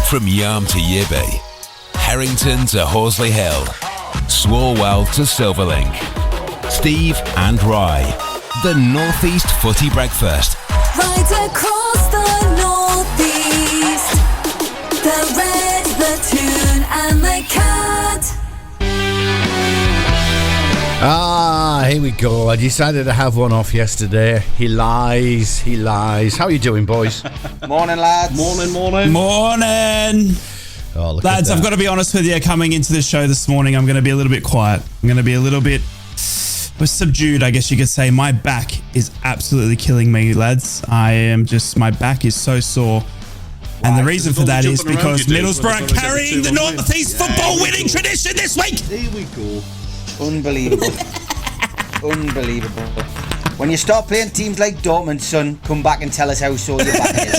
From Yarm to Yibby, Harrington to Horsley Hill, Swalwell to Silverlink. Steve and Rye, the North East Footy Breakfast. Right across the North East, the Red, the Toon and the Cat. Here we go. I decided to have one off yesterday. He lies. How are you doing, boys? Morning, lads. Morning. Oh, look Lads, at that. I've got to be honest with you. Coming into the show this morning, I'm going to be a little bit quiet. I'm going to be a little bit subdued, I guess you could say. My back is absolutely killing me, lads. My back is so sore. And the reason for that is because Middlesbrough are carrying the North East football winning tradition this week. Here we go. Unbelievable. Unbelievable. When you start playing teams like Dortmund, son, come back and tell us how sore your back is.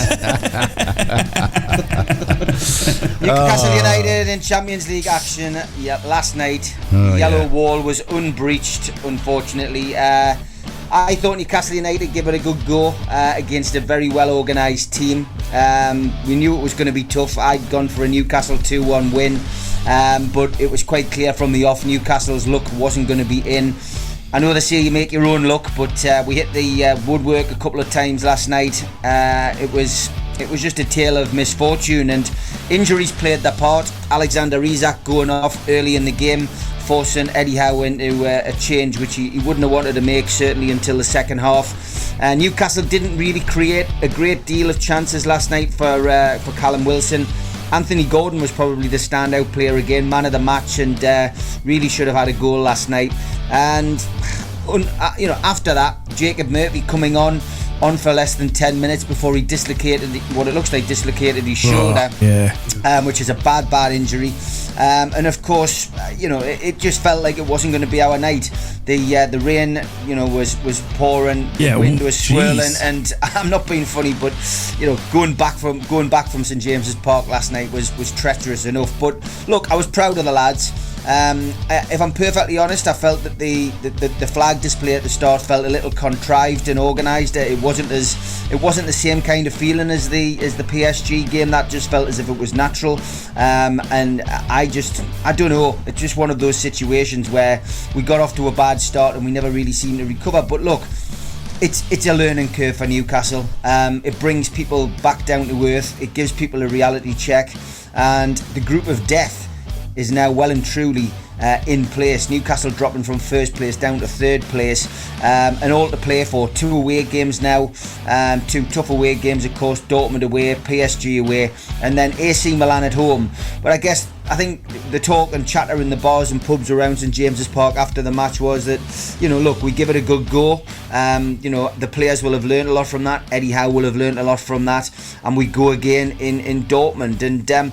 Newcastle United in Champions League action. Yep, last night. Yellow wall was unbreached, unfortunately. I thought Newcastle United gave it a good go against a very well organised team. We knew it was going to be tough. I'd gone for a Newcastle 2-1 win, but it was quite clear from the off Newcastle's luck wasn't going to be in. I know they say you make your own luck, but we hit the woodwork a couple of times last night. It was just a tale of misfortune, and injuries played their part. Alexander Isak going off early in the game, forcing Eddie Howe into a change which he wouldn't have wanted to make, certainly until the second half. Newcastle didn't really create a great deal of chances last night for Callum Wilson. Anthony Gordon was probably the standout player again, man of the match, and really should have had a goal last night. And after that, Jacob Murphy coming on for less than 10 minutes before he dislocated what it looks like dislocated his shoulder, which is a bad injury. And of course, it just felt like it wasn't going to be our night. The rain, was pouring, the wind was swirling, and I'm not being funny, but going back from St James's Park last night was treacherous enough. But look, I was proud of the lads. If I'm perfectly honest, I felt that the flag display at the start felt a little contrived and organised. It wasn't the same kind of feeling as the PSG game. That just felt as if it was natural. And I don't know. It's just one of those situations where we got off to a bad start and we never really seemed to recover. But look, it's a learning curve for Newcastle. It brings people back down to earth. It gives people a reality check, and the group of death is now well and truly in place. Newcastle dropping from first place down to third place, and all to play for. 2 away games now, 2 tough away games, of course. Dortmund away, PSG away, and then AC Milan at home. But I think the talk and chatter in the bars and pubs around St James's Park after the match was that, look, we give it a good go. The players will have learned a lot from that. Eddie Howe will have learned a lot from that, and we go again in Dortmund. And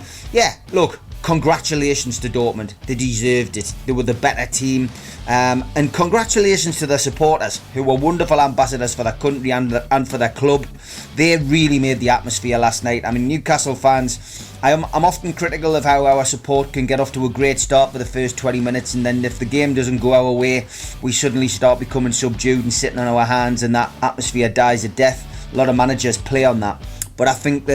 look, congratulations to Dortmund. They deserved it. They were the better team. And congratulations to their supporters, who were wonderful ambassadors for their country and for their club. They really made the atmosphere last night. I mean, Newcastle fans, I'm often critical of how our support can get off to a great start for the first 20 minutes, and then if the game doesn't go our way, we suddenly start becoming subdued and sitting on our hands, and that atmosphere dies a death. A lot of managers play on that. But I think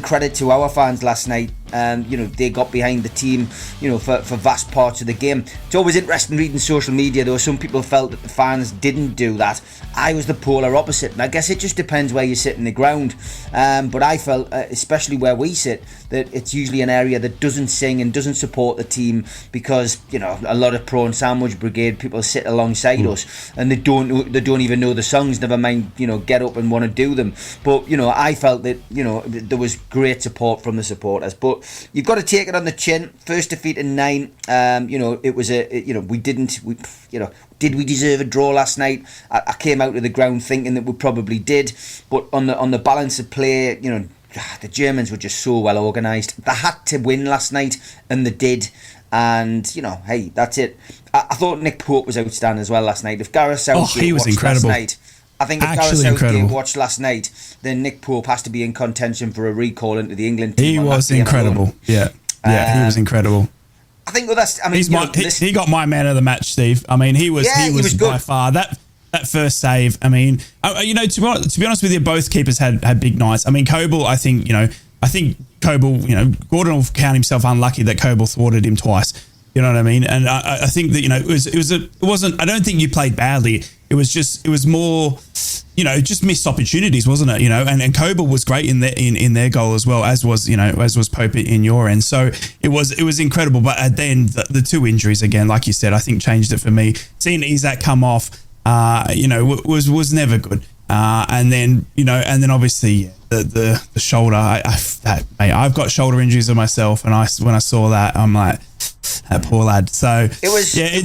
credit to our fans last night. They got behind the team, for vast parts of the game. It's always interesting reading social media, though. Some people felt that the fans didn't do that. I was the polar opposite, and I guess it just depends where you sit in the ground. But I felt, especially where we sit, that it's usually an area that doesn't sing and doesn't support the team, because a lot of prawn sandwich brigade people sit alongside us and they don't even know the songs. Never mind, get up and want to do them. But I felt that there was great support from the supporters. But you've got to take it on the chin. First defeat in 9. It was did we deserve a draw last night? I came out of the ground thinking that we probably did, but on the balance of play, the Germans were just so well organised. They had to win last night, and they did. And hey, that's it. I thought Nick Pope was outstanding as well last night. If Gareth Southgate he was watched incredible last night, I think if Gareth Southgate watched last night, then Nick Pope has to be in contention for a recall into the England team. He was incredible. Yeah, he was incredible. I think that's. I mean, he got my man of the match, Steve. I mean, he was by far that first save. I mean, to be honest with you, both keepers had big nights. I mean, Coble, I think Coble, Gordon will count himself unlucky that Coble thwarted him twice. You know what I mean? And I think that, it wasn't, I don't think you played badly. It was more, just missed opportunities, wasn't it? And Coble was great in their goal as well, as was Pope in your end. So it was incredible. But then the two injuries again, like you said, I think changed it for me. Seeing Isaac come off, was never good. And then obviously the shoulder. I've got shoulder injuries of myself, and when I saw that, I'm like, that poor lad. So it was a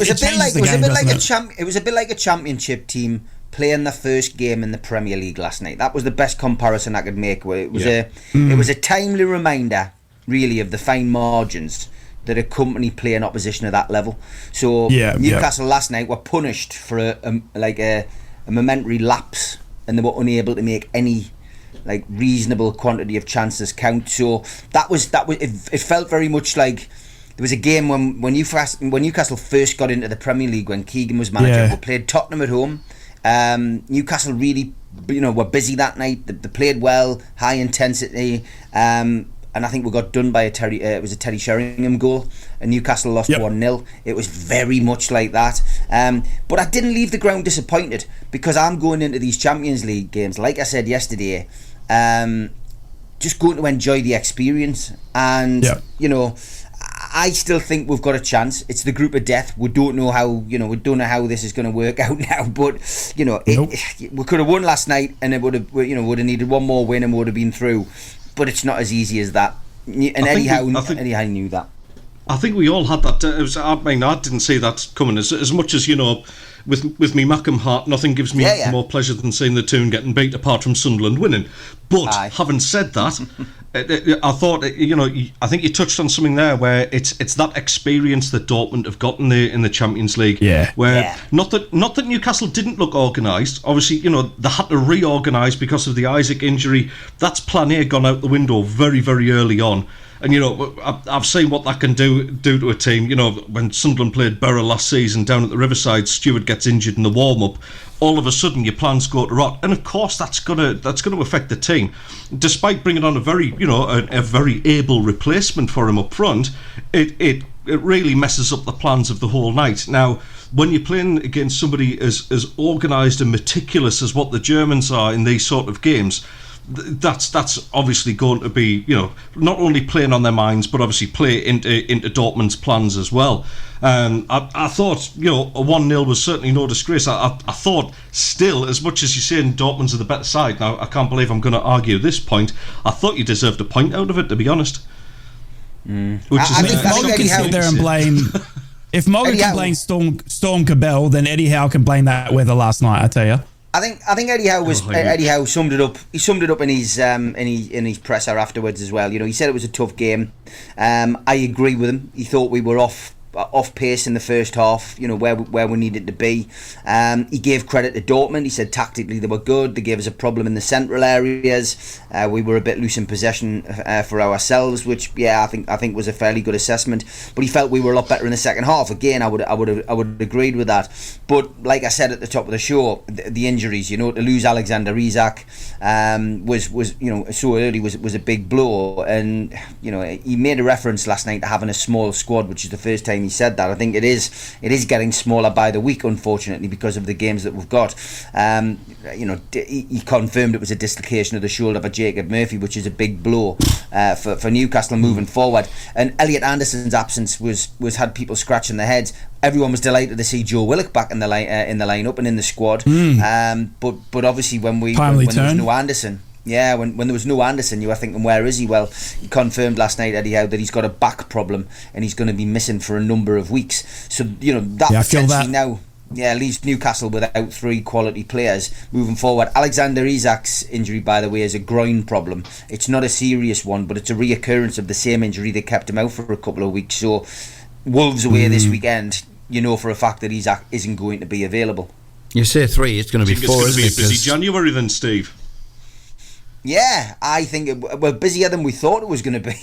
bit like a championship team playing the first game in the Premier League last night. That was the best comparison I could make. It was a timely reminder, really, of the fine margins that accompany playing opposition at that level. So Newcastle last night were punished for a momentary lapse, and they were unable to make any reasonable quantity of chances count. So that was it felt very much like there was a game when Newcastle first got into the Premier League, when Keegan was manager. We played Tottenham at home. Newcastle really were busy that night. They played well, high intensity, and I think we got done by a Teddy Sheringham goal, and Newcastle lost 1-0. It was very much like that, but I didn't leave the ground disappointed, because I'm going into these Champions League games, like I said yesterday, just going to enjoy the experience. And I still think we've got a chance. It's the group of death. We don't know how this is going to work out now. But we could have won last night, and it would have needed one more win, and we would have been through. But it's not as easy as that. And Eddie Howe knew that. I think we all had that. I didn't see that coming. As much as with me Mackham heart, nothing gives me more pleasure than seeing the Toon getting beat, apart from Sunderland winning. But having said that, I thought I think you touched on something there where it's that experience that Dortmund have got in the Champions League. Not that Newcastle didn't look organised. Obviously, they had to reorganise because of the Isaac injury. That's plan A gone out the window very, very early on. And I've seen what that can do to a team. When Sunderland played Borough last season down at the Riverside, Stewart gets injured in the warm-up. All of a sudden, your plans go to rot, and of course that's gonna affect the team. Despite bringing on a very able replacement for him up front, it really messes up the plans of the whole night. Now, when you're playing against somebody as organised and meticulous as what the Germans are in these sort of games, that's obviously going to be not only playing on their minds, but obviously play into Dortmund's plans as well. I thought a 1-0 was certainly no disgrace. I thought still, as much as you're saying Dortmund's are the better side, now I can't believe I'm going to argue this point, I thought you deserved a point out of it, to be honest. If Mogg can sit there and blame if Mogg can blame Storm Cabell, then Eddie Howe can blame that weather last night, I tell you. I think Eddie Howe summed it up. He summed it up in his presser afterwards as well. He said it was a tough game. I agree with him. He thought we were off pace in the first half, where we needed to be. He gave credit to Dortmund. He said tactically they were good. They gave us a problem in the central areas. We were a bit loose in possession for ourselves, which I think was a fairly good assessment. But he felt we were a lot better in the second half. Again, I would have agreed with that. But like I said at the top of the show, the injuries, to lose Alexander Isak was so early was a big blow. And he made a reference last night to having a small squad, which is the first time he said that. I think it is getting smaller by the week, unfortunately, because of the games that we've got. He confirmed it was a dislocation of the shoulder for Jacob Murphy, which is a big blow for Newcastle moving forward. And Elliot Anderson's absence was had people scratching their heads. Everyone was delighted to see Joe Willock back in the lineup and in the squad. But obviously when there was no Anderson. Yeah, when there was no Anderson, you were thinking, where is he? Well, he confirmed last night, Eddie Howe, that he's got a back problem and he's going to be missing for a number of weeks. So, that potentially now leaves Newcastle without three quality players moving forward. Alexander Isak's injury, by the way, is a groin problem. It's not a serious one, but it's a reoccurrence of the same injury that kept him out for a couple of weeks. So, Wolves away this weekend, for a fact that Isak isn't going to be available. You say 3, it's going to be 4. It's going to be a busy January then, Steve. Yeah, I think we're busier than we thought it was going to be.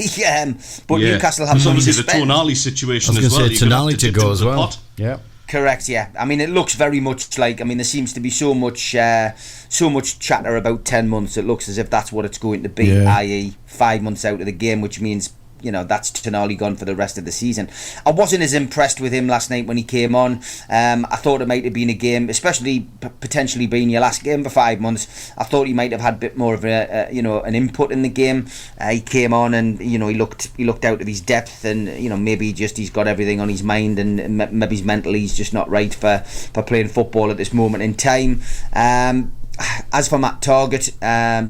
But Newcastle have obviously the Tonali situation as well. Tonali to go as well. Yeah. Correct, yeah. I mean, it looks very much like, I mean, there seems to be so much chatter about 10 months. It looks as if that's what it's going to be, i.e. 5 months out of the game, which means, you know, that's Tonali gone for the rest of the season. I wasn't as impressed with him last night when he came on. I thought it might have been a game, especially potentially being your last game for 5 months. I thought he might have had a bit more of an input in the game. He came on and, you know, he looked out of his depth, and, you know, maybe he's got everything on his mind, and maybe mentally he's just not right for playing football at this moment in time. As for Matt Targett,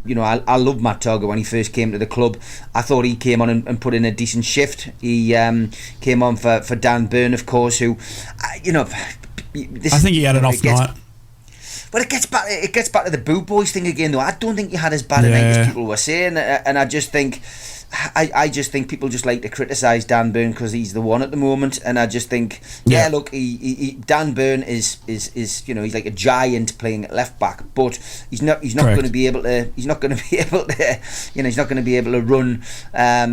you know, I loved Matt Targett when he first came to the club. I thought he came on and put in a decent shift. He came on for Dan Burn, of course, who, you know, I think he had an off night. But it gets back to the Boot Boys thing again, though. I don't think he had as bad a night as people were saying, and I just think people just like to criticise Dan Burn because he's the one at the moment, and I just think, look, Dan Burn is you know, he's like a giant playing at left back, but he's not going to be able to you know, he's not going to be able to run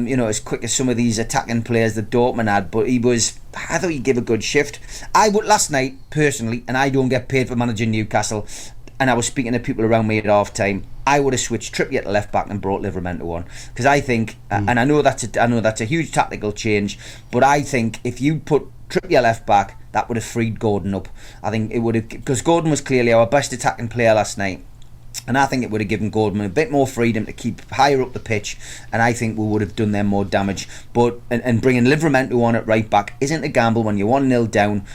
you know, as quick as some of these attacking players that Dortmund had. But I thought he gave a good shift. I would last night personally, and I don't get paid for managing Newcastle, and I was speaking to people around me at half time, I would have switched Trippier to left back and brought Livermore on, because I think, and I know that's a huge tactical change, but I think if you put Trippier left back, that would have freed Gordon up. I think it would have, because Gordon was clearly our best attacking player last night, and I think it would have given Gordon a bit more freedom to keep higher up the pitch, and I think we would have done them more damage. But and bringing Livermore on at right back isn't a gamble when you're 1-0 down.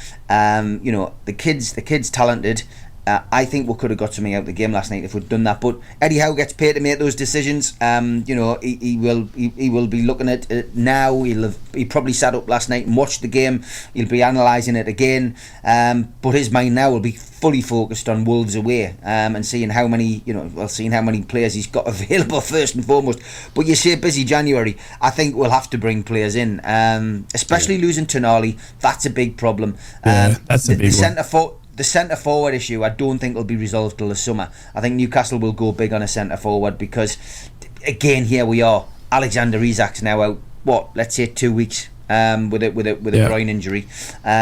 You know, the kid's talented. I think we could have got something out of the game last night if we'd done that. But Eddie Howe gets paid to make those decisions. You know, he will be looking at it now. He probably sat up last night and watched the game. He'll be analysing it again. But his mind now will be fully focused on Wolves away, and seeing how many players he's got available first and foremost. But you say busy January, I think we'll have to bring players in, especially losing Tonali. That's a big problem. That's a big one. The centre forward issue, I don't think will be resolved till the summer. I think Newcastle will go big on a centre forward because, again, here we are. Alexander Isak's now out. Let's say 2 weeks with a groin injury,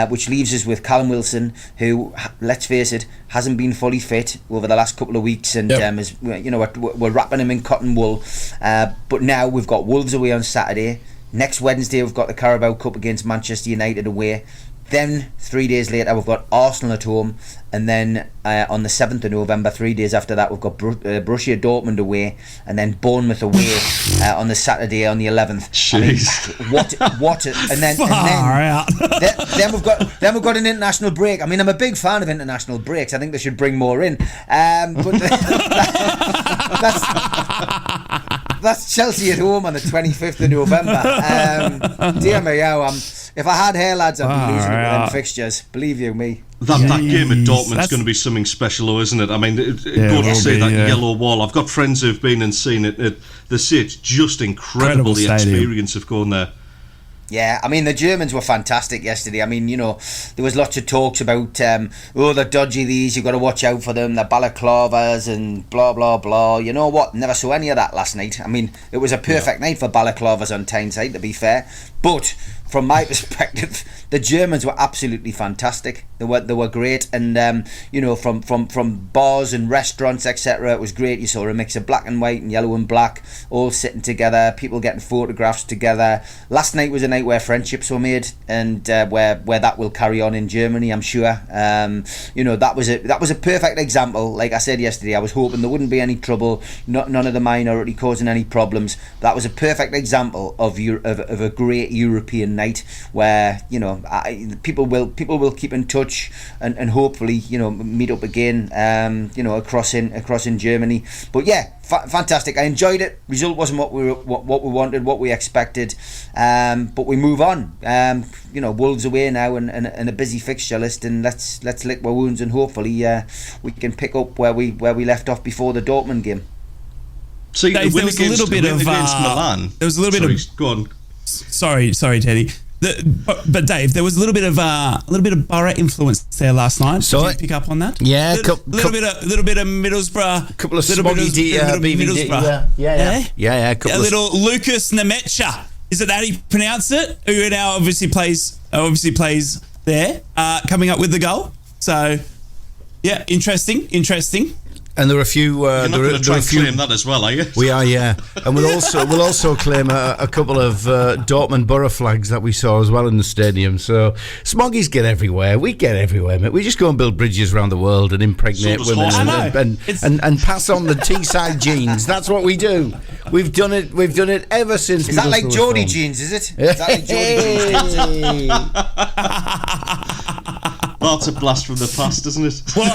which leaves us with Callum Wilson, who, let's face it, hasn't been fully fit over the last couple of weeks, and is, you know, we're wrapping him in cotton wool. But now we've got Wolves away on Saturday. Next Wednesday we've got the Carabao Cup against Manchester United away. Then 3 days later we've got Arsenal at home, and then on the 7th of November, 3 days after that, we've got Borussia Dortmund away, and then Bournemouth away on the Saturday on the 11th. Jeez. I mean, then we've got an international break. I mean, I'm a big fan of international breaks. I think they should bring more in. But that's Chelsea at home on the 25th of November. Dear me, if I had hair, lads, I'd be losing it with them fixtures. Believe you me. That game at Dortmund's going to be something special, though, isn't it? I mean, go to see that yellow wall. I've got friends who've been and seen it. They say it's just incredible, the experience of going there. Yeah, I mean, the Germans were fantastic yesterday. I mean, you know, there was lots of talks about, they're dodgy, these, you've got to watch out for them, they're balaclavas and blah, blah, blah. You know what? Never saw any of that last night. I mean, it was a perfect night for balaclavas on Tyneside, to be fair. But from my perspective, the Germans were absolutely fantastic. They were great, and you know, from bars and restaurants, etc., it was great. You saw a mix of black and white and yellow and black, all sitting together, people getting photographs together. Last night was a night where friendships were made, and where that will carry on in Germany, I'm sure. You know, that was a perfect example. Like I said yesterday, I was hoping there wouldn't be any trouble, none of the minority causing any problems. That was a perfect example of a great European night where, you know, people will keep in touch and hopefully, you know, meet up again, you know, across in Germany. But yeah, fantastic. I enjoyed it. Result wasn't what we wanted, what we expected, but we move on. You know, Wolves away now and a busy fixture list, and let's lick our wounds, and hopefully we can pick up where we left off before the Dortmund game. See, Dave, there was a little bit of Milan. There was a little bit of. Go on. Sorry, Teddy. But Dave, there was a little bit of Borough influence there last night. So did you pick up on that? Yeah, little bit of Middlesbrough, couple of smoggy Middlesbrough. Yeah. A little Lucas Nemecha. Is it how you pronounce it? Who now obviously plays there coming up with the goal. So, yeah, interesting. And there are a few. You're not going to try and claim that as well, are you? We are, yeah. And we'll also claim a couple of Dortmund Borough flags that we saw as well in the stadium. So Smoggies get everywhere. We get everywhere, mate. We just go and build bridges around the world and impregnate women and pass on the Teesside genes. That's what we do. We've done it ever since. Is that like Geordie genes? Is it? Is that like Geordie genes? That's a blast from the past, isn't it? Well,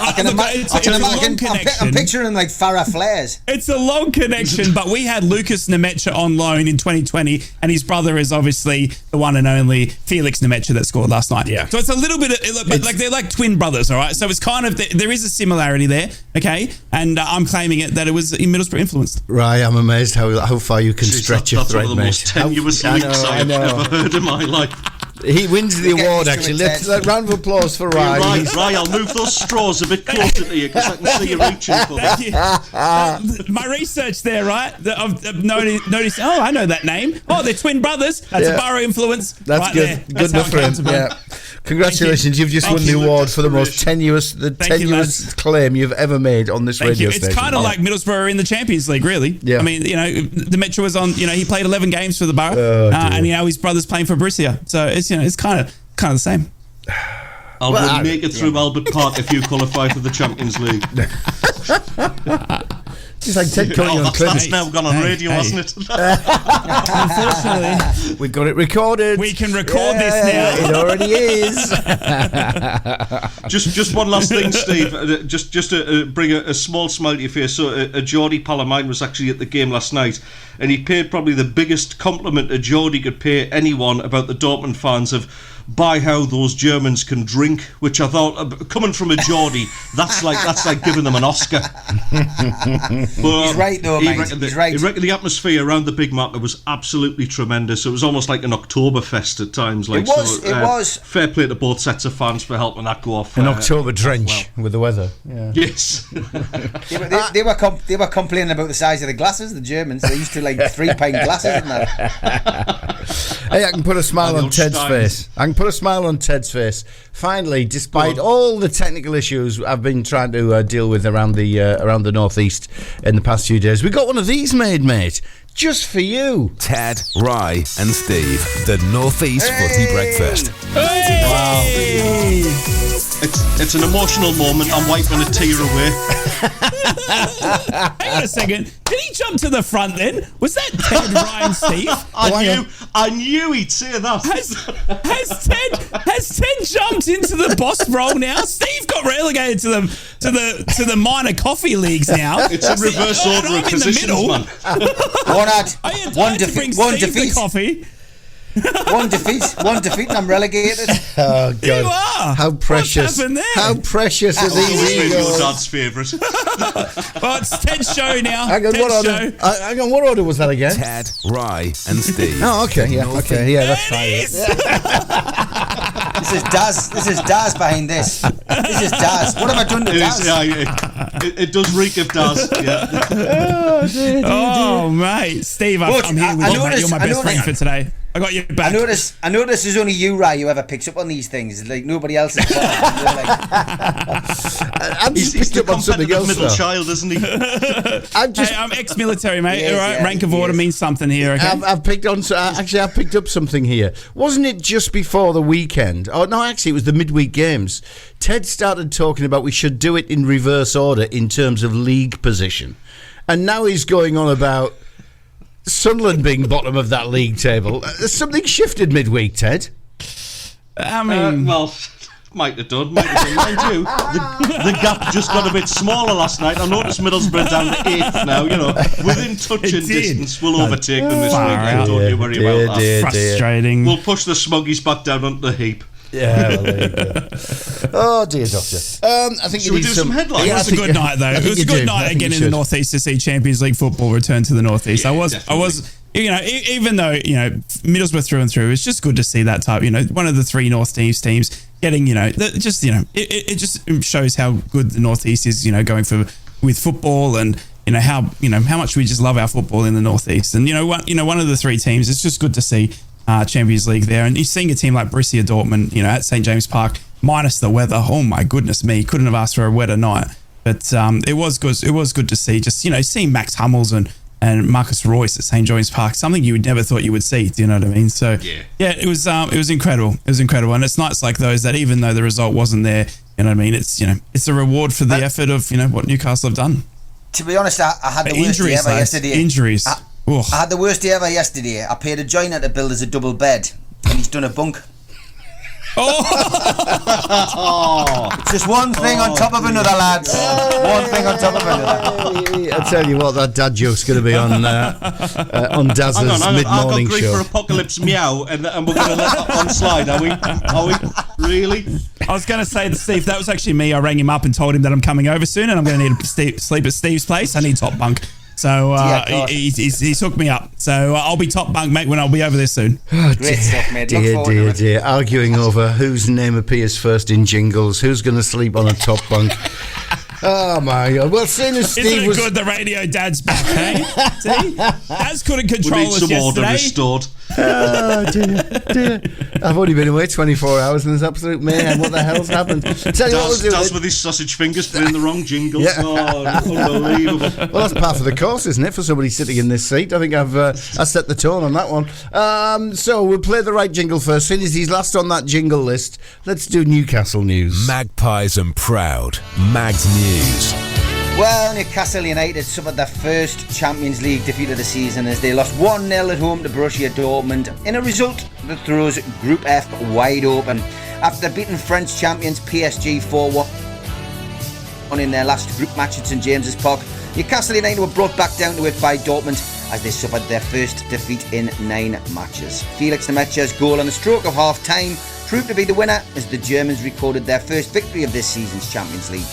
I'm picturing like Farrah Flares. It's a long connection, but we had Lucas Nemecha on loan in 2020, and his brother is obviously the one and only Felix Nemecha that scored last night. Yeah. So it's a little bit, like they're like twin brothers, all right? So it's kind of, there is a similarity there, okay? And I'm claiming it that it was in Middlesbrough influenced. Right, I'm amazed how far you can stretch your thread, mate. That's one of the most tenuous links I've ever heard in my life. He wins the award, actually. Let's round of applause for Ryan. Right, I'll move those straws a bit closer to you because I can see you reaching for them. Thank you. My research there, right? I've noticed, I know that name. Oh, they're twin brothers. That's a Borough influence. That's right good. there. Good enough for him. Yeah. Congratulations, you've just won the award for the most tenuous claim you've ever made on this radio station. It's kind of like Middlesbrough in the Champions League, really. Yeah. I mean, the Metro was on, he played 11 games for the Borough, and now his brother's playing for Borussia. So it's, it's kind of the same. I'll make it through Albert Park if you qualify for the Champions League. It's like Ted Cunning on Clint. That's now gone on radio, hasn't it? Unfortunately, we've got it recorded. We can record this now. It already is. Just one last thing, Steve. Just to bring a small smile to your face. So a Geordie pal of mine was actually at the game last night, and he paid probably the biggest compliment a Geordie could pay anyone about the Dortmund fans by how those Germans can drink, which I thought, coming from a Geordie, that's like giving them an Oscar. But he's right though, mate. He's right. He reckoned the atmosphere around the big market was absolutely tremendous. It was almost like an Oktoberfest at times. It was. Fair play to both sets of fans for helping that go off. An October drench with the weather. Yeah. Yes. they were complaining about the size of the glasses. The Germans, they used to like 3-pint glasses and that. Hey, I can put a smile on Ted's face. Finally, despite all the technical issues I've been trying to deal with around the northeast in the past few days, we got one of these made, mate, just for you. Ted, Rye, and Steve, the Northeast Footy Breakfast. Hey! Wow. It's an emotional moment. I'm wiping a tear away. Hang on a second. Did he jump to the front then? Was that Ted, Ryan, Steve? I knew he'd say that. Has Ted jumped into the boss role now? Steve got relegated to the minor coffee leagues now. It's a reverse order of positions, man. One defeat. Coffee. One defeat, and I'm relegated. Oh God! You are. How precious! What's happened there? How precious are these egos? Your dad's favourite. Well, it's Ted's show now. Hang on, what order was that again? Ted, Rye, and Steve. Oh, okay, yeah, that's fine. This is Daz behind this. This is Daz. What have I done to Daz? It does reek of Daz. Yeah. Oh, mate, Steve, I'm here with you, mate. You're my best friend for today. I got your back. I notice there's only you, Ray, who ever picks up on these things. Like nobody else is. I've just picked up on something else. Middle child, isn't he? I'm ex-military, mate. Yes, right? Rank of order means something here. Okay? I've picked up something here. Wasn't it just before the weekend? Oh no, actually, it was the midweek games. Ted started talking about we should do it in reverse order in terms of league position, and now he's going on about Sunderland being bottom of that league table. Something shifted midweek, Ted. I mean, might have done. Mind you, the gap just got a bit smaller last night. I noticed Middlesbrough down to 8th now. Within touching distance, we'll overtake them this weekend. Don't you worry about that. Frustrating. We'll push the Smuggies back down onto the heap. Yeah, well, there you go. Oh dear, doctor. I think should we do some headlines? It was a good night, though. It was a good night again in the Northeast to see Champions League football return to the Northeast. Yeah, I was, even though Middlesbrough through and through, it's just good to see that type. One of the three Northeast teams getting, it just shows how good the Northeast is. Going with football and. How much we just love our football in the Northeast, and one of the three teams. It's just good to see Champions League there. And you're seeing a team like Borussia Dortmund, at St. James Park, minus the weather. Oh my goodness me, couldn't have asked for a wetter night. But it was good. It was good to see. Just seeing Max Hummels and Marcus Royce at St. James Park, something you would never thought you would see. Do you know what I mean? So yeah, it was incredible. It was incredible, and it's nights like those that even though the result wasn't there, you know what I mean. It's it's a reward for the effort of what Newcastle have done. To be honest, I had the worst day ever yesterday. Injuries. I had the worst day ever yesterday. I paid a joiner to build us a double bed, and he's done a bunk. Just one thing on top of another, lads. One thing on top of another. I tell you what, that dad joke's going to be on Daz's mid-morning I'll go show. for Apocalypse Meow, and we're going to let that one slide, are we? Really? I was going to say to Steve, that was actually me. I rang him up and told him that I'm coming over soon, and I'm going to need to sleep at Steve's place. I need top bunk. So he's hooked me up. So I'll be top bunk, mate, when I'll be over there soon. Great stuff, mate. Dear. Arguing over whose name appears first in jingles, who's going to sleep on a top bunk. Oh my God! Well, seeing as Steve Isn't it good the radio dad's back, hey? See? Daz couldn't control us yesterday. We need some order restored. Oh dear. I've only been away 24 hours and there's absolute mayhem. What the hell's happened? Tell you what we'll do. Daz with his sausage fingers playing the wrong jingles. Yeah. Oh, unbelievable. Well, that's part of the course, isn't it, for somebody sitting in this seat? I think I set the tone on that one. So we'll play the right jingle first. Soon as he's last on that jingle list, let's do Newcastle news. Magpies and proud. Mags news. Well, Newcastle United suffered their first Champions League defeat of the season as they lost 1-0 at home to Borussia Dortmund in a result that throws Group F wide open. After beating French champions PSG 4-1 in their last group match at St James's Park, Newcastle United were brought back down to it by Dortmund as they suffered their first defeat in 9 matches. Felix Nmecha's goal on the stroke of half-time proved to be the winner as the Germans recorded their first victory of this season's Champions League.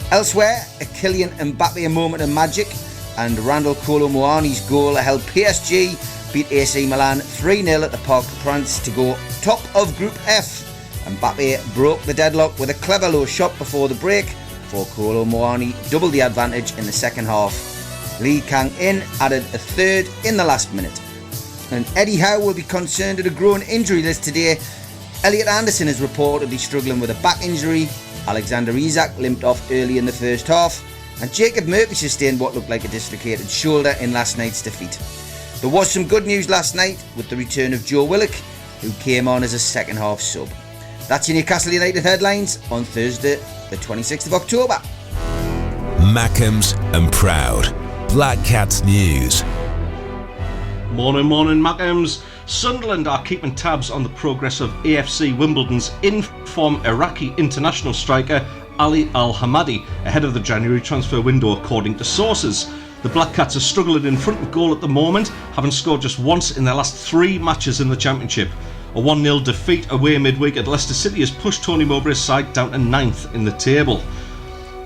Elsewhere, a Kylian Mbappe moment of magic and Randall Kolo Muani's goal held PSG beat AC Milan 3-0 at the Parc des Princes to go top of Group F. Mbappe broke the deadlock with a clever low shot before the break, before Kolo Muani doubled the advantage in the second half. Lee Kang-in added a third in the last minute. And Eddie Howe will be concerned at a growing injury list today. Elliot Anderson is reportedly struggling with a back injury. Alexander Isak limped off early in the first half, and Jacob Murphy sustained what looked like a dislocated shoulder in last night's defeat. There was some good news last night with the return of Joe Willock, who came on as a second half sub. That's your Newcastle United headlines on Thursday, the 26th of October. Mackems and proud. Black Cats news. Morning, Mackems. Sunderland are keeping tabs on the progress of AFC Wimbledon's in-form Iraqi international striker Ali Al-Hamadi ahead of the January transfer window, according to sources. The Black Cats are struggling in front of goal at the moment, having scored just once in their last 3 matches in the Championship. A 1-0 defeat away midweek at Leicester City has pushed Tony Mowbray's side down to 9th in the table.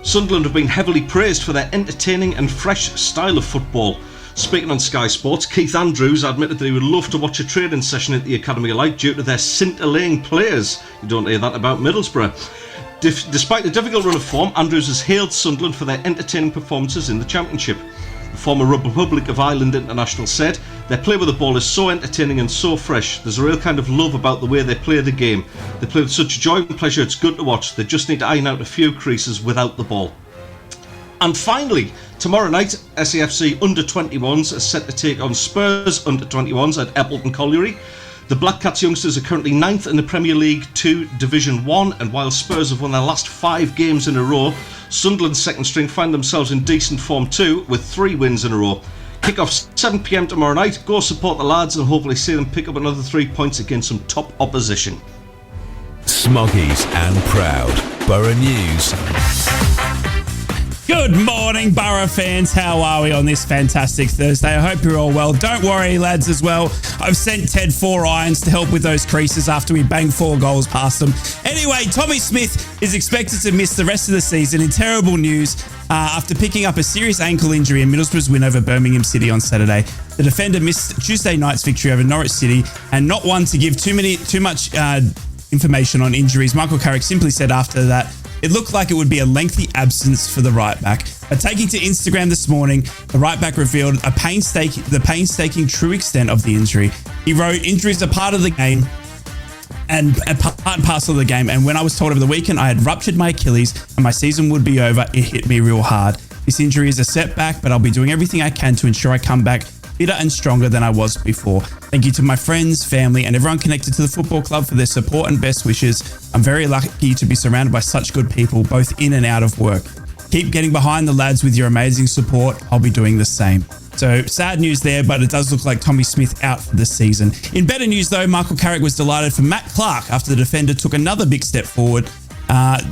Sunderland have been heavily praised for their entertaining and fresh style of football. Speaking on Sky Sports, Keith Andrews admitted that he would love to watch a training session at the Academy Light due to their scintillating players. You don't hear that about Middlesbrough. Despite the difficult run of form, Andrews has hailed Sunderland for their entertaining performances in the Championship. The former Republic of Ireland international said, "Their play with the ball is so entertaining and so fresh. There's a real kind of love about the way they play the game. They play with such joy and pleasure, it's good to watch. They just need to iron out a few creases without the ball." And finally, tomorrow night, SAFC under-21s are set to take on Spurs under-21s at Appleton Colliery. The Black Cats youngsters are currently 9th in the Premier League 2 Division 1, and while Spurs have won their last 5 games in a row, Sunderland's second string find themselves in decent form too, with 3 wins in a row. Kick-off 7 PM tomorrow night. Go support the lads and hopefully see them pick up another 3 points against some top opposition. Smoggies and proud. Borough News. Good morning, Borough fans. How are we on this fantastic Thursday? I hope you're all well. Don't worry, lads, as well. I've sent Ted 4 irons to help with those creases after we banged 4 goals past them. Anyway, Tommy Smith is expected to miss the rest of the season in terrible news after picking up a serious ankle injury in Middlesbrough's win over Birmingham City on Saturday. The defender missed Tuesday night's victory over Norwich City, and not one to give too much information on injuries. Michael Carrick simply said after that, it looked like it would be a lengthy absence for the right back. But taking to Instagram this morning, the right back revealed the painstaking true extent of the injury. He wrote, "Injuries are part of the game and part and parcel of the game. And when I was told over the weekend I had ruptured my Achilles and my season would be over, it hit me real hard. This injury is a setback, but I'll be doing everything I can to ensure I come back fitter and stronger than I was before. Thank you to my friends, family, and everyone connected to the football club for their support and best wishes. I'm very lucky to be surrounded by such good people, both in and out of work. Keep getting behind the lads with your amazing support. I'll be doing the same." So sad news there, but it does look like Tommy Smith out for the season. In better news though, Michael Carrick was delighted for Matt Clark after the defender took another big step forward,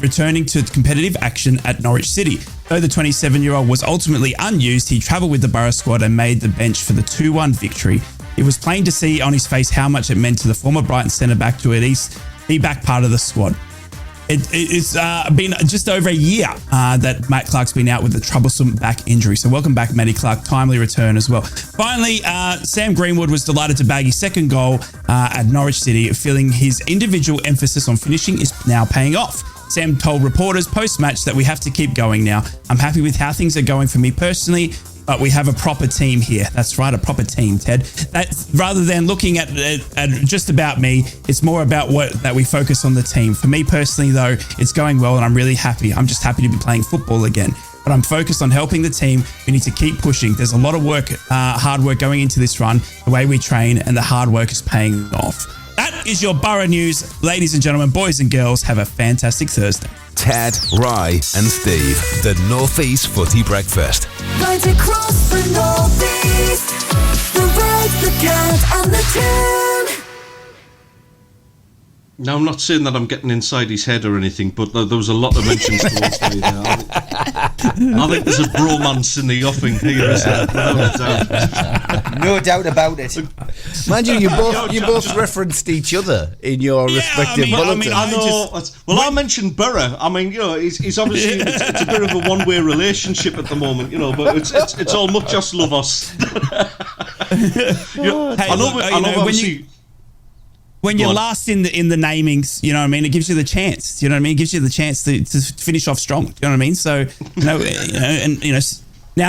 returning to competitive action at Norwich City. Though the 27-year-old was ultimately unused, he travelled with the Borough squad and made the bench for the 2-1 victory. It was plain to see on his face how much it meant to the former Brighton centre-back to at least be back part of the squad. It's been just over a year that Matt Clark's been out with a troublesome back injury. So welcome back, Matty Clark. Timely return as well. Finally, Sam Greenwood was delighted to bag his second goal at Norwich City, feeling his individual emphasis on finishing is now paying off. Sam told reporters post-match that we have to keep going now. I'm happy with how things are going for me personally, but we have a proper team here. That's right, a proper team, Ted. Rather than looking at just about me, it's more about that we focus on the team. For me personally, though, it's going well and I'm really happy. I'm just happy to be playing football again. But I'm focused on helping the team. We need to keep pushing. There's a lot of work, hard work going into this run, the way we train, and the hard work is paying off. That is your Borough news. Ladies and gentlemen, boys and girls, have a fantastic Thursday. Ted, Rye and Steve, the Northeast Footy Breakfast. Right across the Northeast, the red, the cat and the tune. Now, I'm not saying that I'm getting inside his head or anything, but there was a lot of mentions towards me there. I think there's a bromance in the offing here, isn't there? Without a doubt. No doubt about it. Mind you, you both referenced each other in your respective bulletins. I know. I mentioned Borough. I mean, he's obviously it's a bit of a one-way relationship at the moment, but it's all much just love us. When you're last in the namings, you know what I mean, it gives you the chance. You know what I mean? It gives you the chance to finish off strong. You know what I mean? So now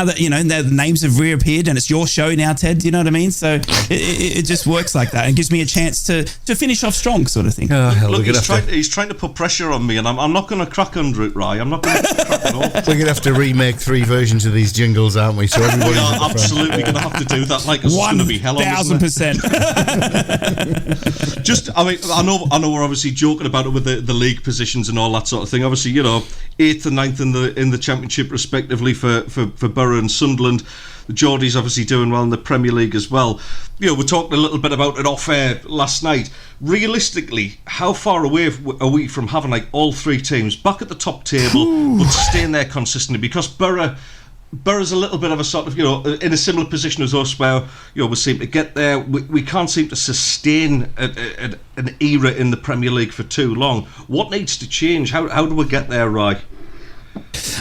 that now the names have reappeared and it's your show now, Ted. You know what I mean? So it just works like that and gives me a chance to finish off strong, sort of thing. Look, he's trying to put pressure on me, and I'm not going to crack under it, Rye. I'm not going to crack it off. We're going to have to remake 3 versions of these jingles, aren't we? So everybody's we are absolutely going to have to do that. Like it's going to be hell on, 1,000%. Just, I know we're obviously joking about it with the league positions and all that sort of thing. Obviously, 8th and 9th in the Championship respectively for Borough and Sunderland. The Geordies obviously doing well in the Premier League as well. We talked a little bit about it off air last night. Realistically, how far away are we from having all 3 teams back at the top table, but staying there consistently? Because Borough's a little bit of a sort of, in a similar position as us where, we seem to get there. We can't seem to sustain an era in the Premier League for too long. What needs to change? How do we get there, Rye?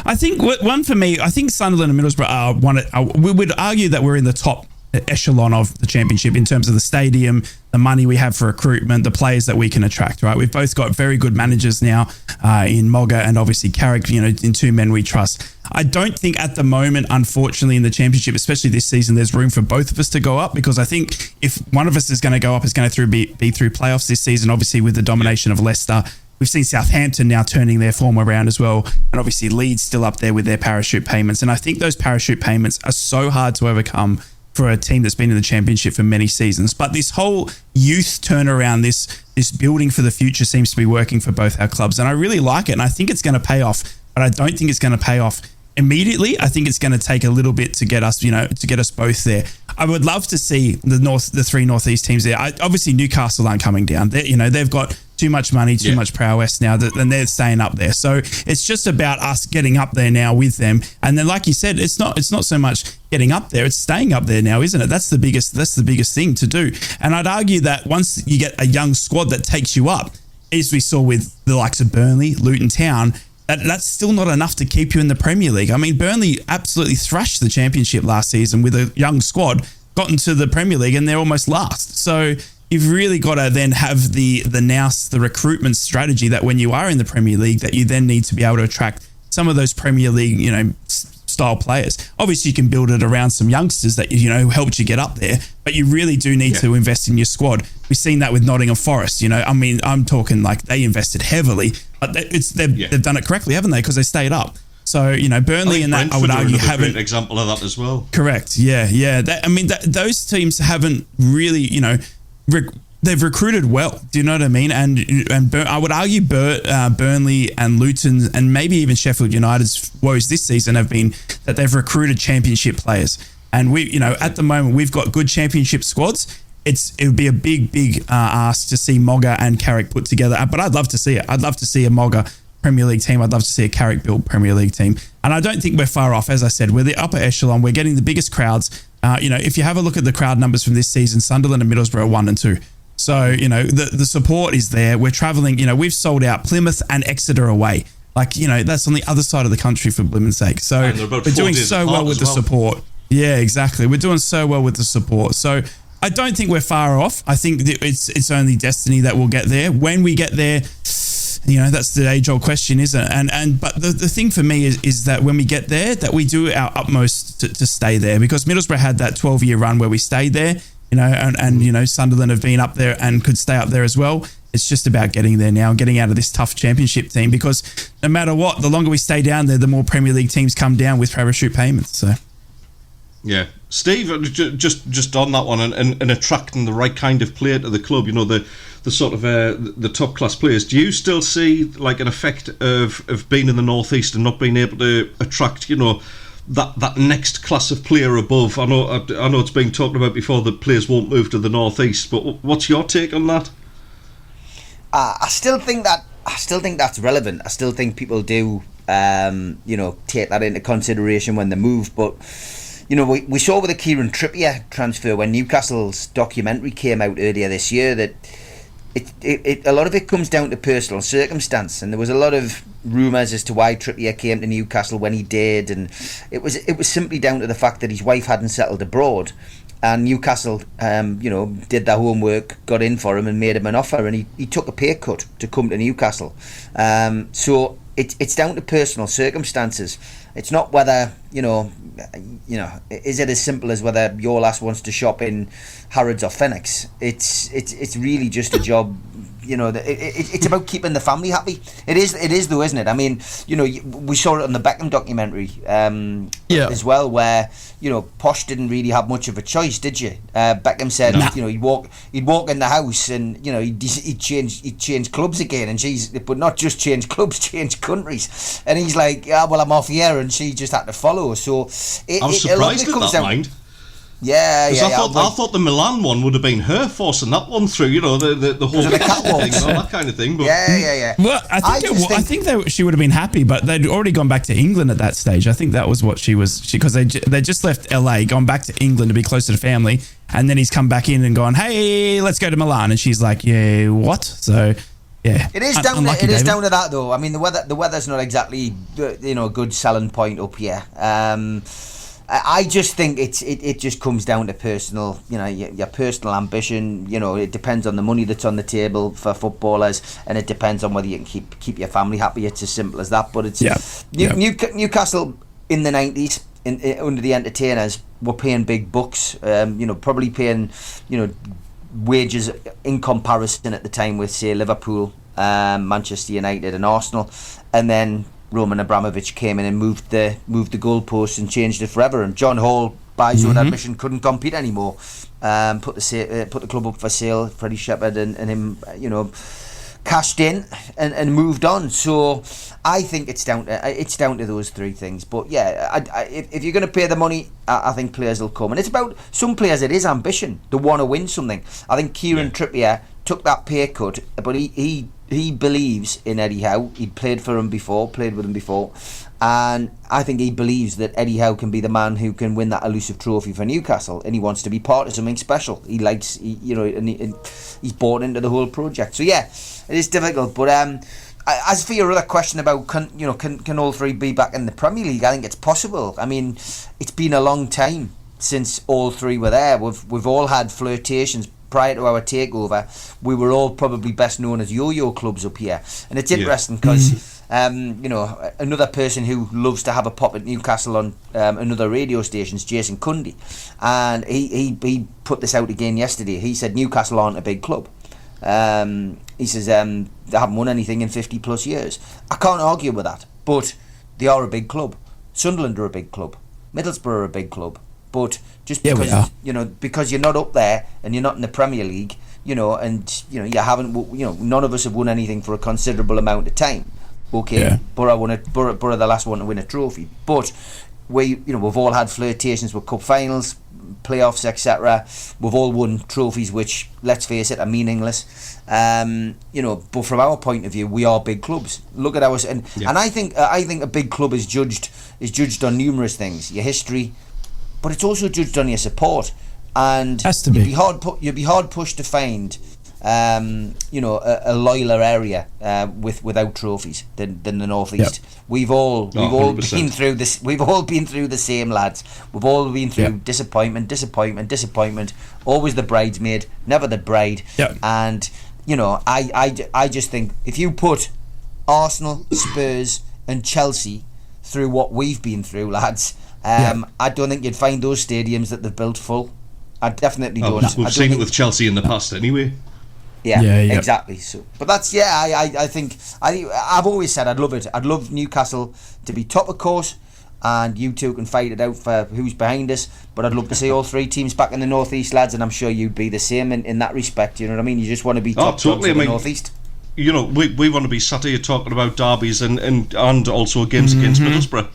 I think one for me, I think Sunderland and Middlesbrough we would argue that we're in the top echelon of the championship in terms of the stadium, the money we have for recruitment, the players that we can attract, right? We've both got very good managers now in Mogga and obviously Carrick, in 2 men we trust. I don't think at the moment, unfortunately, in the championship, especially this season, there's room for both of us to go up, because I think if one of us is going to go up, it's going to be through playoffs this season, obviously with the domination of Leicester. We've seen Southampton now turning their form around as well, and obviously Leeds still up there with their parachute payments. And I think those parachute payments are so hard to overcome for a team that's been in the championship for many seasons. But this whole youth turnaround, this building for the future seems to be working for both our clubs, and I really like it, and I think it's going to pay off. But I don't think it's going to pay off immediately. I think it's going to take a little bit to get us, to get us both there. I would love to see the 3 Northeast teams there. Obviously, Newcastle aren't coming down. They've got too much money, too much prowess now, and they're staying up there. So it's just about us getting up there now with them. And then, like you said, it's not so much getting up there; it's staying up there now, isn't it? That's the biggest thing to do. And I'd argue that once you get a young squad that takes you up, as we saw with the likes of Burnley, Luton Town, that's still not enough to keep you in the Premier League. I mean, Burnley absolutely thrashed the Championship last season with a young squad, got into the Premier League, and they're almost last. So you've really got to then have the recruitment strategy that when you are in the Premier League, that you then need to be able to attract some of those Premier League, style players. Obviously, you can build it around some youngsters that helped you get up there, but you really do need to invest in your squad. We've seen that with Nottingham Forest. I'm talking like they invested heavily, but they've done it correctly, haven't they? Because they stayed up. So Burnley and that, I would argue, haven't. Great example of that as well. Correct. Yeah. Those teams haven't really, they've recruited well. Do you know what I mean? And I would argue Burnley and Luton and maybe even Sheffield United's woes this season have been that they've recruited championship players. And at the moment we've got good championship squads. It would be a big ask to see Mogga and Carrick put together. But I'd love to see it. I'd love to see a Mogga Premier League team. I'd love to see a Carrick built Premier League team. And I don't think we're far off. As I said, we're the upper echelon. We're getting the biggest crowds. If you have a look at the crowd numbers from this season, Sunderland and Middlesbrough are 1 and 2. So, the support is there. We're travelling, we've sold out Plymouth and Exeter away. That's on the other side of the country for Plymouth's sake. So we're doing so well with the support. Yeah, exactly. We're doing so well with the support. So I don't think we're far off. I think that it's only destiny that we'll get there. When we get there, that's the age-old question, isn't it? But the thing for me is that when we get there, that we do our utmost to stay there, because Middlesbrough had that 12-year run where we stayed there, and Sunderland have been up there and could stay up there as well. It's just about getting there now and getting out of this tough championship team, because no matter what, the longer we stay down there, the more Premier League teams come down with parachute payments. So. Yeah, Steve, just on that one and attracting the right kind of player to the club, the sort of the top class players. Do you still see like an effect of being in the Northeast and not being able to attract that next class of player above? I know it's been talked about before that players won't move to the Northeast, but what's your take on that? I still think that's relevant. I still think people do take that into consideration when they move, but. We saw with the Kieran Trippier transfer when Newcastle's documentary came out earlier this year that a lot of it comes down to personal circumstance, and there was a lot of rumours as to why Trippier came to Newcastle when he did, and it was simply down to the fact that his wife hadn't settled abroad, and Newcastle did their homework, got in for him and made him an offer, and he took a pay cut to come to Newcastle. So it's down to personal circumstances. It's not whether is it as simple as whether your lass wants to shop in Harrods or Phoenix. It's really just a job. It's about keeping the family happy. It is though, isn't it? I mean, we saw it on the Beckham documentary as well, where Posh didn't really have much of a choice, did you? Beckham said, he'd walk in the house and he'd change clubs again, and but not just change clubs, change countries. And he's like, well, I'm off here, and she just had to follow. So I was surprised at that, mind. Yeah. I thought the Milan one would have been her forcing that one through, the whole the catwalks, thing, that kind of thing. But yeah. Well, I think she would have been happy, but they'd already gone back to England at that stage. I think that was what because they just left LA, gone back to England to be closer to family, and then he's come back in and gone, hey, let's go to Milan, and she's like, yeah, what? So. Yeah, it is down to that though. I mean, the weather's not exactly a good selling point up here. I just think it just comes down to personal, your personal ambition. It depends on the money that's on the table for footballers, and it depends on whether you can keep your family happy. It's as simple as that. But it's Newcastle in the 90s under the entertainers were paying big bucks. Probably paying wages in comparison at the time with, say, Liverpool, Manchester United and Arsenal, and then Roman Abramovich came in and moved the goalposts and changed it forever, and John Hall, by his own admission, couldn't compete anymore. Put the club up for sale. Freddie Shepherd and him cashed in and moved on. So I think it's down to those three things. But yeah, if you're going to pay the money, I think players will come. And it's about some players. It is ambition. They want to win something. I think Kieran Trippier took that pay cut, but he believes in Eddie Howe. He'd played with him before, and I think he believes that Eddie Howe can be the man who can win that elusive trophy for Newcastle, and he wants to be part of something special. He likes, and he's bought into the whole project. So yeah, it is difficult. But as for your other question about can all three be back in the Premier League, I think it's possible. I mean, it's been a long time since all three were there. We've all had flirtations prior to our takeover, we were all probably best known as yo-yo clubs up here. And it's interesting because, another person who loves to have a pop at Newcastle on another radio station's Jason Cundy. And he put this out again yesterday. He said Newcastle aren't a big club. He says they haven't won anything in 50 plus years. I can't argue with that, but they are a big club. Sunderland are a big club. Middlesbrough are a big club. But just because because you're not up there and you're not in the Premier League, you haven't, none of us have won anything for a considerable amount of time. Okay, Borough the last one to win a trophy, but we've all had flirtations with cup finals, playoffs, etc. We've all won trophies which, let's face it, are meaningless. But from our point of view, we are big clubs. Look at ours, and I think a big club is judged on numerous things: your history, but it's also judged on your support. And you'd be hard pushed to find a loyaler area without trophies than the Northeast. We've all been through this. We've all been through the same, lads. We've all been through disappointment. Always the bridesmaid, never the bride. And I just think if you put Arsenal, Spurs, and Chelsea through what we've been through, lads, I don't think you'd find those stadiums that they've built full. I definitely don't. We've seen it with Chelsea in the past, anyway. Yeah, exactly. So, but that's I think I've always said I'd love it. I'd love Newcastle to be top, of course, and you two can fight it out for who's behind us. But I'd love to see all three teams back in the Northeast, lads, and I'm sure you'd be the same in that respect. You know what I mean? You just want to be top totally. in the Northeast. We want to be sat here talking about derbies and also games against Middlesbrough.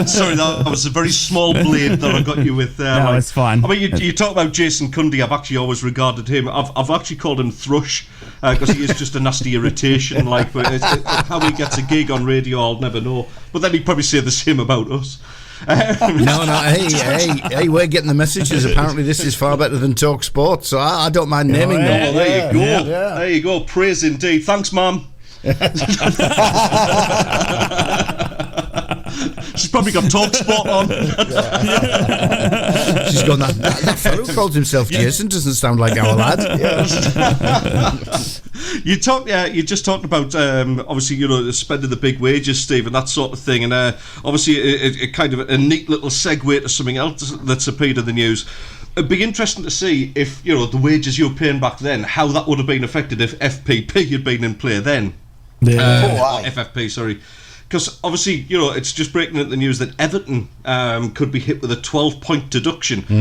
Sorry, that was a very small blade that I got you with there. No, it's fine. I mean, you talk about Jason Cundy. I've actually always regarded him. I've actually called him Thrush because he is just a nasty irritation. How he gets a gig on radio, I'll never know. But then he'd probably say the same about us. No. Hey, we're getting the messages. Apparently, this is far better than Talk Sport, so I don't mind naming them. Well, there you go. Yeah. There you go. Praise indeed. Thanks, Mum. She's probably got Talk Sport on. She's gone, that fellow who calls himself Jason doesn't sound like our lad. You just talked about obviously spending the big wages, Steve, and that sort of thing, and obviously it kind of a neat little segue to something else that's appeared in the news. It'd be interesting to see if the wages you were paying back then, how that would have been affected if FPP had been in play then. FFP, sorry. Because obviously, it's just breaking into the news that Everton could be hit with a 12-point deduction for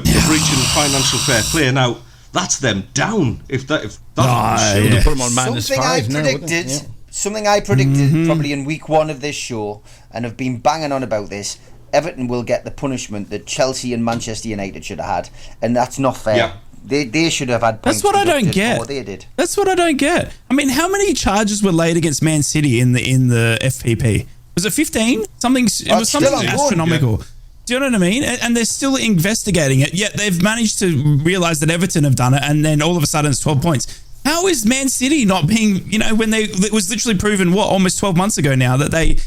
breaching financial fair play. Now, that's them down. If that put them on -5 Something I predicted probably in week 1 of this show, and have been banging on about this. Everton will get the punishment that Chelsea and Manchester United should have had, and that's not fair. Yeah. They should have had points. That's what I don't get. They did. That's what I don't get. I mean, how many charges were laid against Man City in the FPP? Was it 15? It was something astronomical. Do you know what I mean? And they're still investigating it, yet they've managed to realise that Everton have done it, and then all of a sudden it's 12 points. How is Man City not being, when it was literally proven, almost 12 months ago now, that they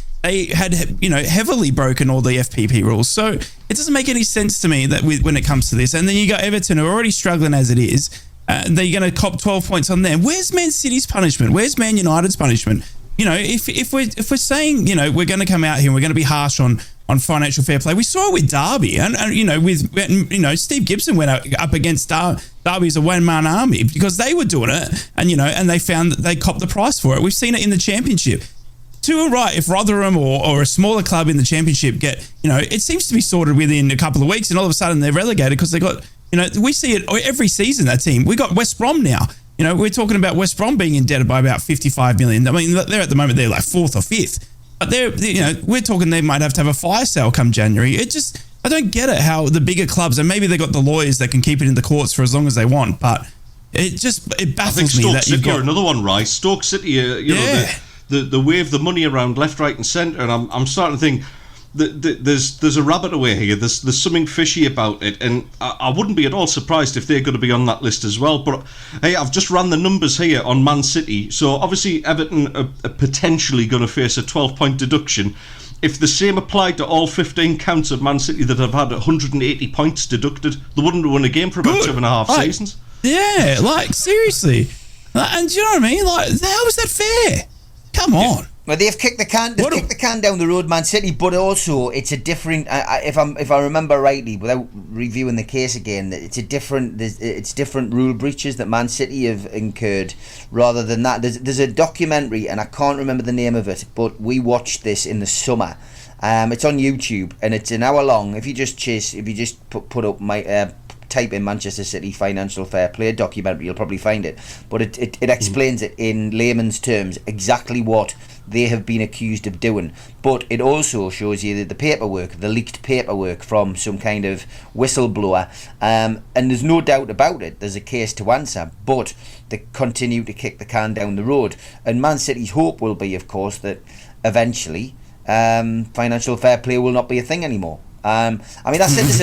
had, heavily broken all the FPP rules. So it doesn't make any sense to me that when it comes to this. And then you got Everton, who are already struggling as it is. They're going to cop 12 points on them. Where's Man City's punishment? Where's Man United's punishment? If we're saying, we're going to come out here and we're going to be harsh on financial fair play. We saw it with Derby, and with Steve Gibson went up against Derby as a one-man army because they were doing it, and they found that they copped the price for it. We've seen it in the Championship. To a right, if Rotherham or a smaller club in the Championship get, it seems to be sorted within a couple of weeks, and all of a sudden they're relegated because they got, we see it every season, that team. We got West Brom now. We're talking about West Brom being indebted by about 55 million. I mean, they're at the moment, they're like 4th or 5th. But we're talking they might have to have a fire sale come January. I don't get it how the bigger clubs, and maybe they got the lawyers that can keep it in the courts for as long as they want, but it baffles me that you've got another one, right? Stoke City, the wave the money around left, right, and centre, and I'm starting to think there's a rabbit away here. There's something fishy about it, and I wouldn't be at all surprised if they're going to be on that list as well. But hey, I've just ran the numbers here on Man City. So obviously Everton are potentially going to face a 12-point deduction. if the same applied to all 15 counts of Man City that have had 180 points deducted, they wouldn't have won a game for about 2.5 seasons. Yeah, like, seriously. And do you know what I mean? Like, how is that fair? Come on. Well, they've kicked the can. They've kicked the can down the road, Man City. But also, it's a different. If I remember rightly, without reviewing the case again, it's different rule breaches that Man City have incurred. Rather than that, there's a documentary, and I can't remember the name of it, but we watched this in the summer. It's on YouTube, and it's an hour long. If you just put up my. Type in Manchester City financial fair play documentary, you'll probably find it. But it explains it in layman's terms exactly what they have been accused of doing. But it also shows you the paperwork, the leaked paperwork from some kind of whistleblower. And there's no doubt about it. There's a case to answer. But they continue to kick the can down the road. And Man City's hope will be, of course, that eventually financial fair play will not be a thing anymore. I mean, I said this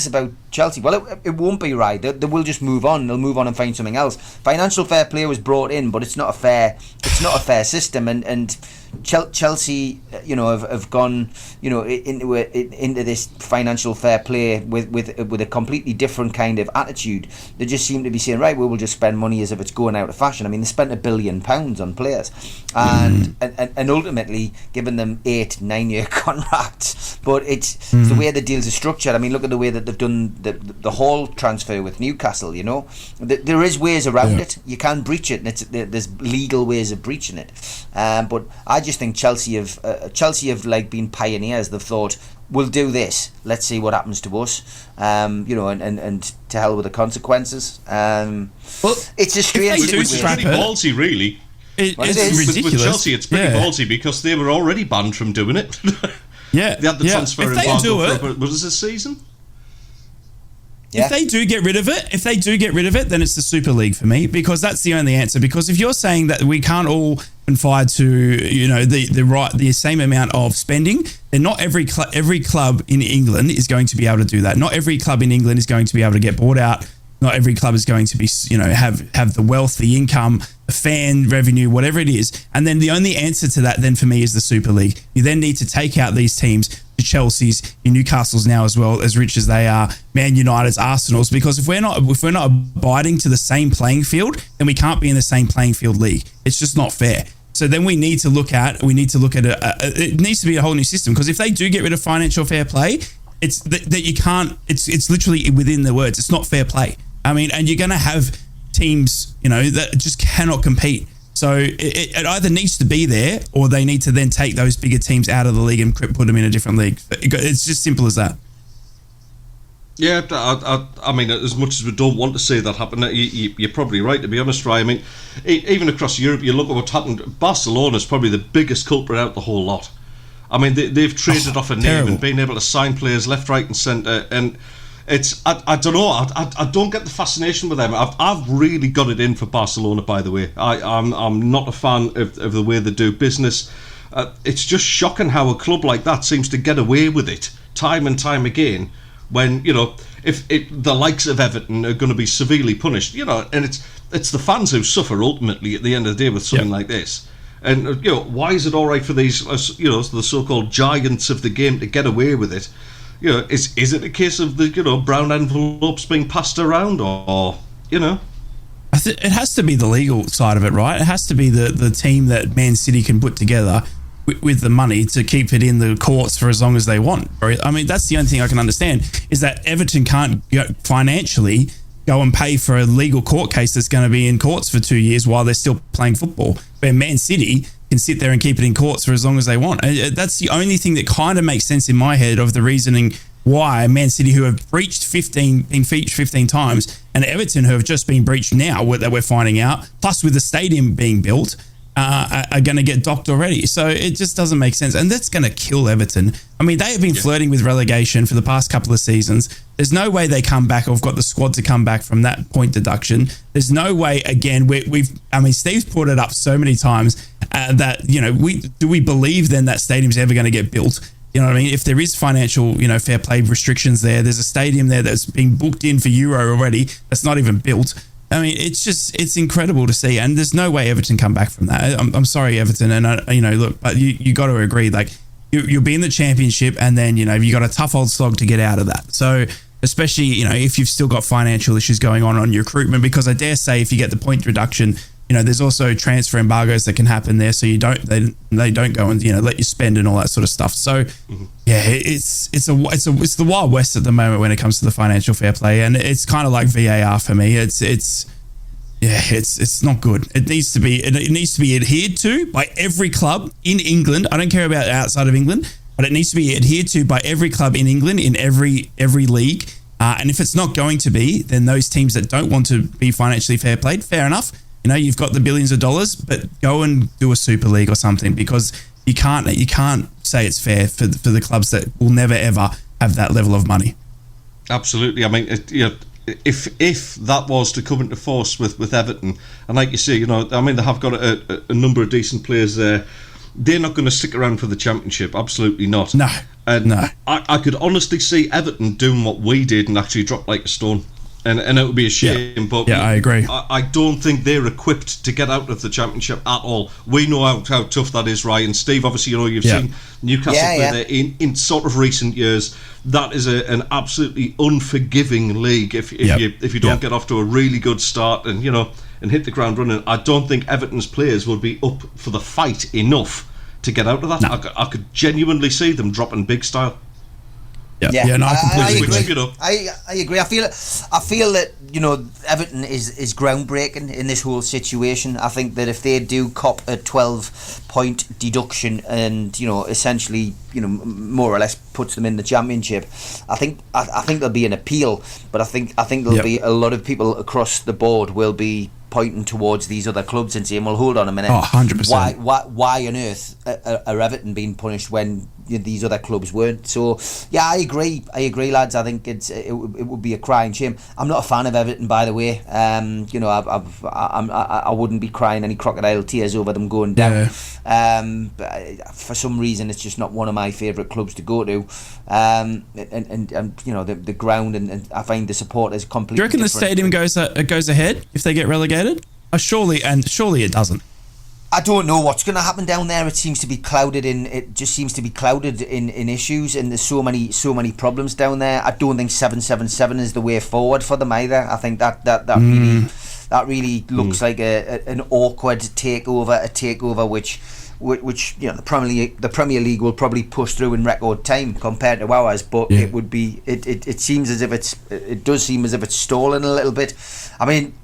about Chelsea. Well, it won't be right. They will just move on. They'll move on and find something else. Financial fair play was brought in, but it's not a fair system. And Chelsea, have gone, into this financial fair play with a completely different kind of attitude. They just seem to be saying, right, we will just spend money as if it's going out of fashion. I mean, they spent £1 billion on players, and ultimately giving them 8-9 year contracts. But it's the way the deals are structured. I mean, look at the way that they've done the Hall transfer with Newcastle. There is ways around it. You can breach it, and there's legal ways of breaching it. But I just think Chelsea have like been pioneers. They've thought, we'll do this. Let's see what happens to us. And to hell with the consequences. It's a strange. It's pretty ballsy, really. It's ridiculous. With Chelsea, it's pretty ballsy because they were already banned from doing it. Yeah, they had the transfer embargo for was this season? Yeah. If they do get rid of it, then it's the Super League for me, because that's the only answer. Because if you're saying that we can't all confide to the same amount of spending, then not every club in England is going to be able to do that. Not every club in England is going to be able to get bought out. Not every club is going to be, have the wealth, the income, the fan revenue, whatever it is. And then the only answer to that then for me is the Super League. You then need to take out these teams, the Chelseas, your Newcastles now as well, as rich as they are, Man United's, Arsenals, because if we're not abiding to the same playing field, then we can't be in the same playing field league. It's just not fair. So then we need to look at it needs to be a whole new system, because if they do get rid of financial fair play, it's that you can't, it's literally within the words, it's not fair play. I mean, and you're going to have teams, that just cannot compete. So it either needs to be there, or they need to then take those bigger teams out of the league and put them in a different league. It's just simple as that. Yeah, I mean, as much as we don't want to see that happen, you're probably right, to be honest, Ray. I mean, even across Europe, you look at what's happened. Barcelona's probably the biggest culprit out the whole lot. I mean, they've traded off a name and been able to sign players left, right and centre, and it's I don't know. I don't get the fascination with them. I've really got it in for Barcelona, by the way. I'm not a fan of the way they do business. It's just shocking how a club like that seems to get away with it time and time again. When if the likes of Everton are going to be severely punished, and it's the fans who suffer ultimately at the end of the day with something like this. And why is it all right for these the so-called giants of the game to get away with it? Is it a case of the brown envelopes being passed around, or it has to be the legal side of it, right? It has to be the team that Man City can put together with the money to keep it in the courts for as long as they want. I mean, that's the only thing I can understand, is that Everton can't financially go and pay for a legal court case that's going to be in courts for 2 years while they're still playing football. Where Man City can sit there and keep it in courts for as long as they want. That's the only thing that kind of makes sense in my head of the reasoning why Man City, who have been breached 15 times, and Everton, who have just been breached now, that we're finding out, plus with the stadium being built, are going to get docked already. So it just doesn't make sense. And that's going to kill Everton. I mean, they have been flirting with relegation for the past couple of seasons. There's no way they come back or have got the squad to come back from that point deduction. There's no way, again, Steve's put it up so many times that, we believe then that stadium's ever going to get built? You know what I mean? If there is financial, fair play restrictions there's a stadium there that's being booked in for Euro already that's not even built. I mean, it's incredible to see, and there's no way Everton come back from that. I'm sorry, Everton, and look, but you got to agree, like you'll be in the championship, and then you got a tough old slog to get out of that. So especially if you've still got financial issues going on your recruitment, because I dare say if you get the point reduction, there's also transfer embargoes that can happen there, so they don't go and let you spend and all that sort of stuff. So yeah, it's the Wild West at the moment when it comes to the financial fair play, and it's kind of like VAR for me. It's not good. It needs to be adhered to by every club in England. I don't care about outside of England, but it needs to be adhered to by every club in England in every league. And if it's not going to be, then those teams that don't want to be financially fair played, fair enough. You've got the billions of dollars, but go and do a Super League or something, because you can't say it's fair for the clubs that will never ever have that level of money. Absolutely. I mean, if that was to come into force with Everton, and like you say, they have got a number of decent players there. They're not going to stick around for the Championship. Absolutely not. No. No. I could honestly see Everton doing what we did and actually drop like a stone. And it would be a shame, but I agree. I don't think they're equipped to get out of the Championship at all. We know how tough that is, Ryan. Steve, obviously, you've seen Newcastle play there in sort of recent years. That is an absolutely unforgiving league if you don't get off to a really good start and hit the ground running. I don't think Everton's players would be up for the fight enough to get out of that. No. I could genuinely see them dropping big style. Yeah, no, I agree. I agree. I feel that Everton is groundbreaking in this whole situation. I think that if they do cop a 12-point deduction and essentially more or less puts them in the Championship, I think there'll be an appeal. But I think there'll be a lot of people across the board will be pointing towards these other clubs and saying, well, hold on a minute, 100%. Why on earth are Everton being punished when these other clubs weren't? So yeah, I agree, lads. I think it would be a crying shame. I'm not a fan of Everton, by the way. I wouldn't be crying any crocodile tears over them going down. But for some reason, it's just not one of my favourite clubs to go to. And the ground and I find the support is completely. Do you reckon different. the stadium goes ahead if they get relegated? Surely it doesn't. I don't know what's going to happen down there. It just seems to be clouded in issues, and there's so many problems down there. I don't think 777 is the way forward for them either. I think that really looks like an awkward takeover, which the Premier League will probably push through in record time compared to ours, but it would be it seems as if it does seem as if it's stalling a little bit. I mean,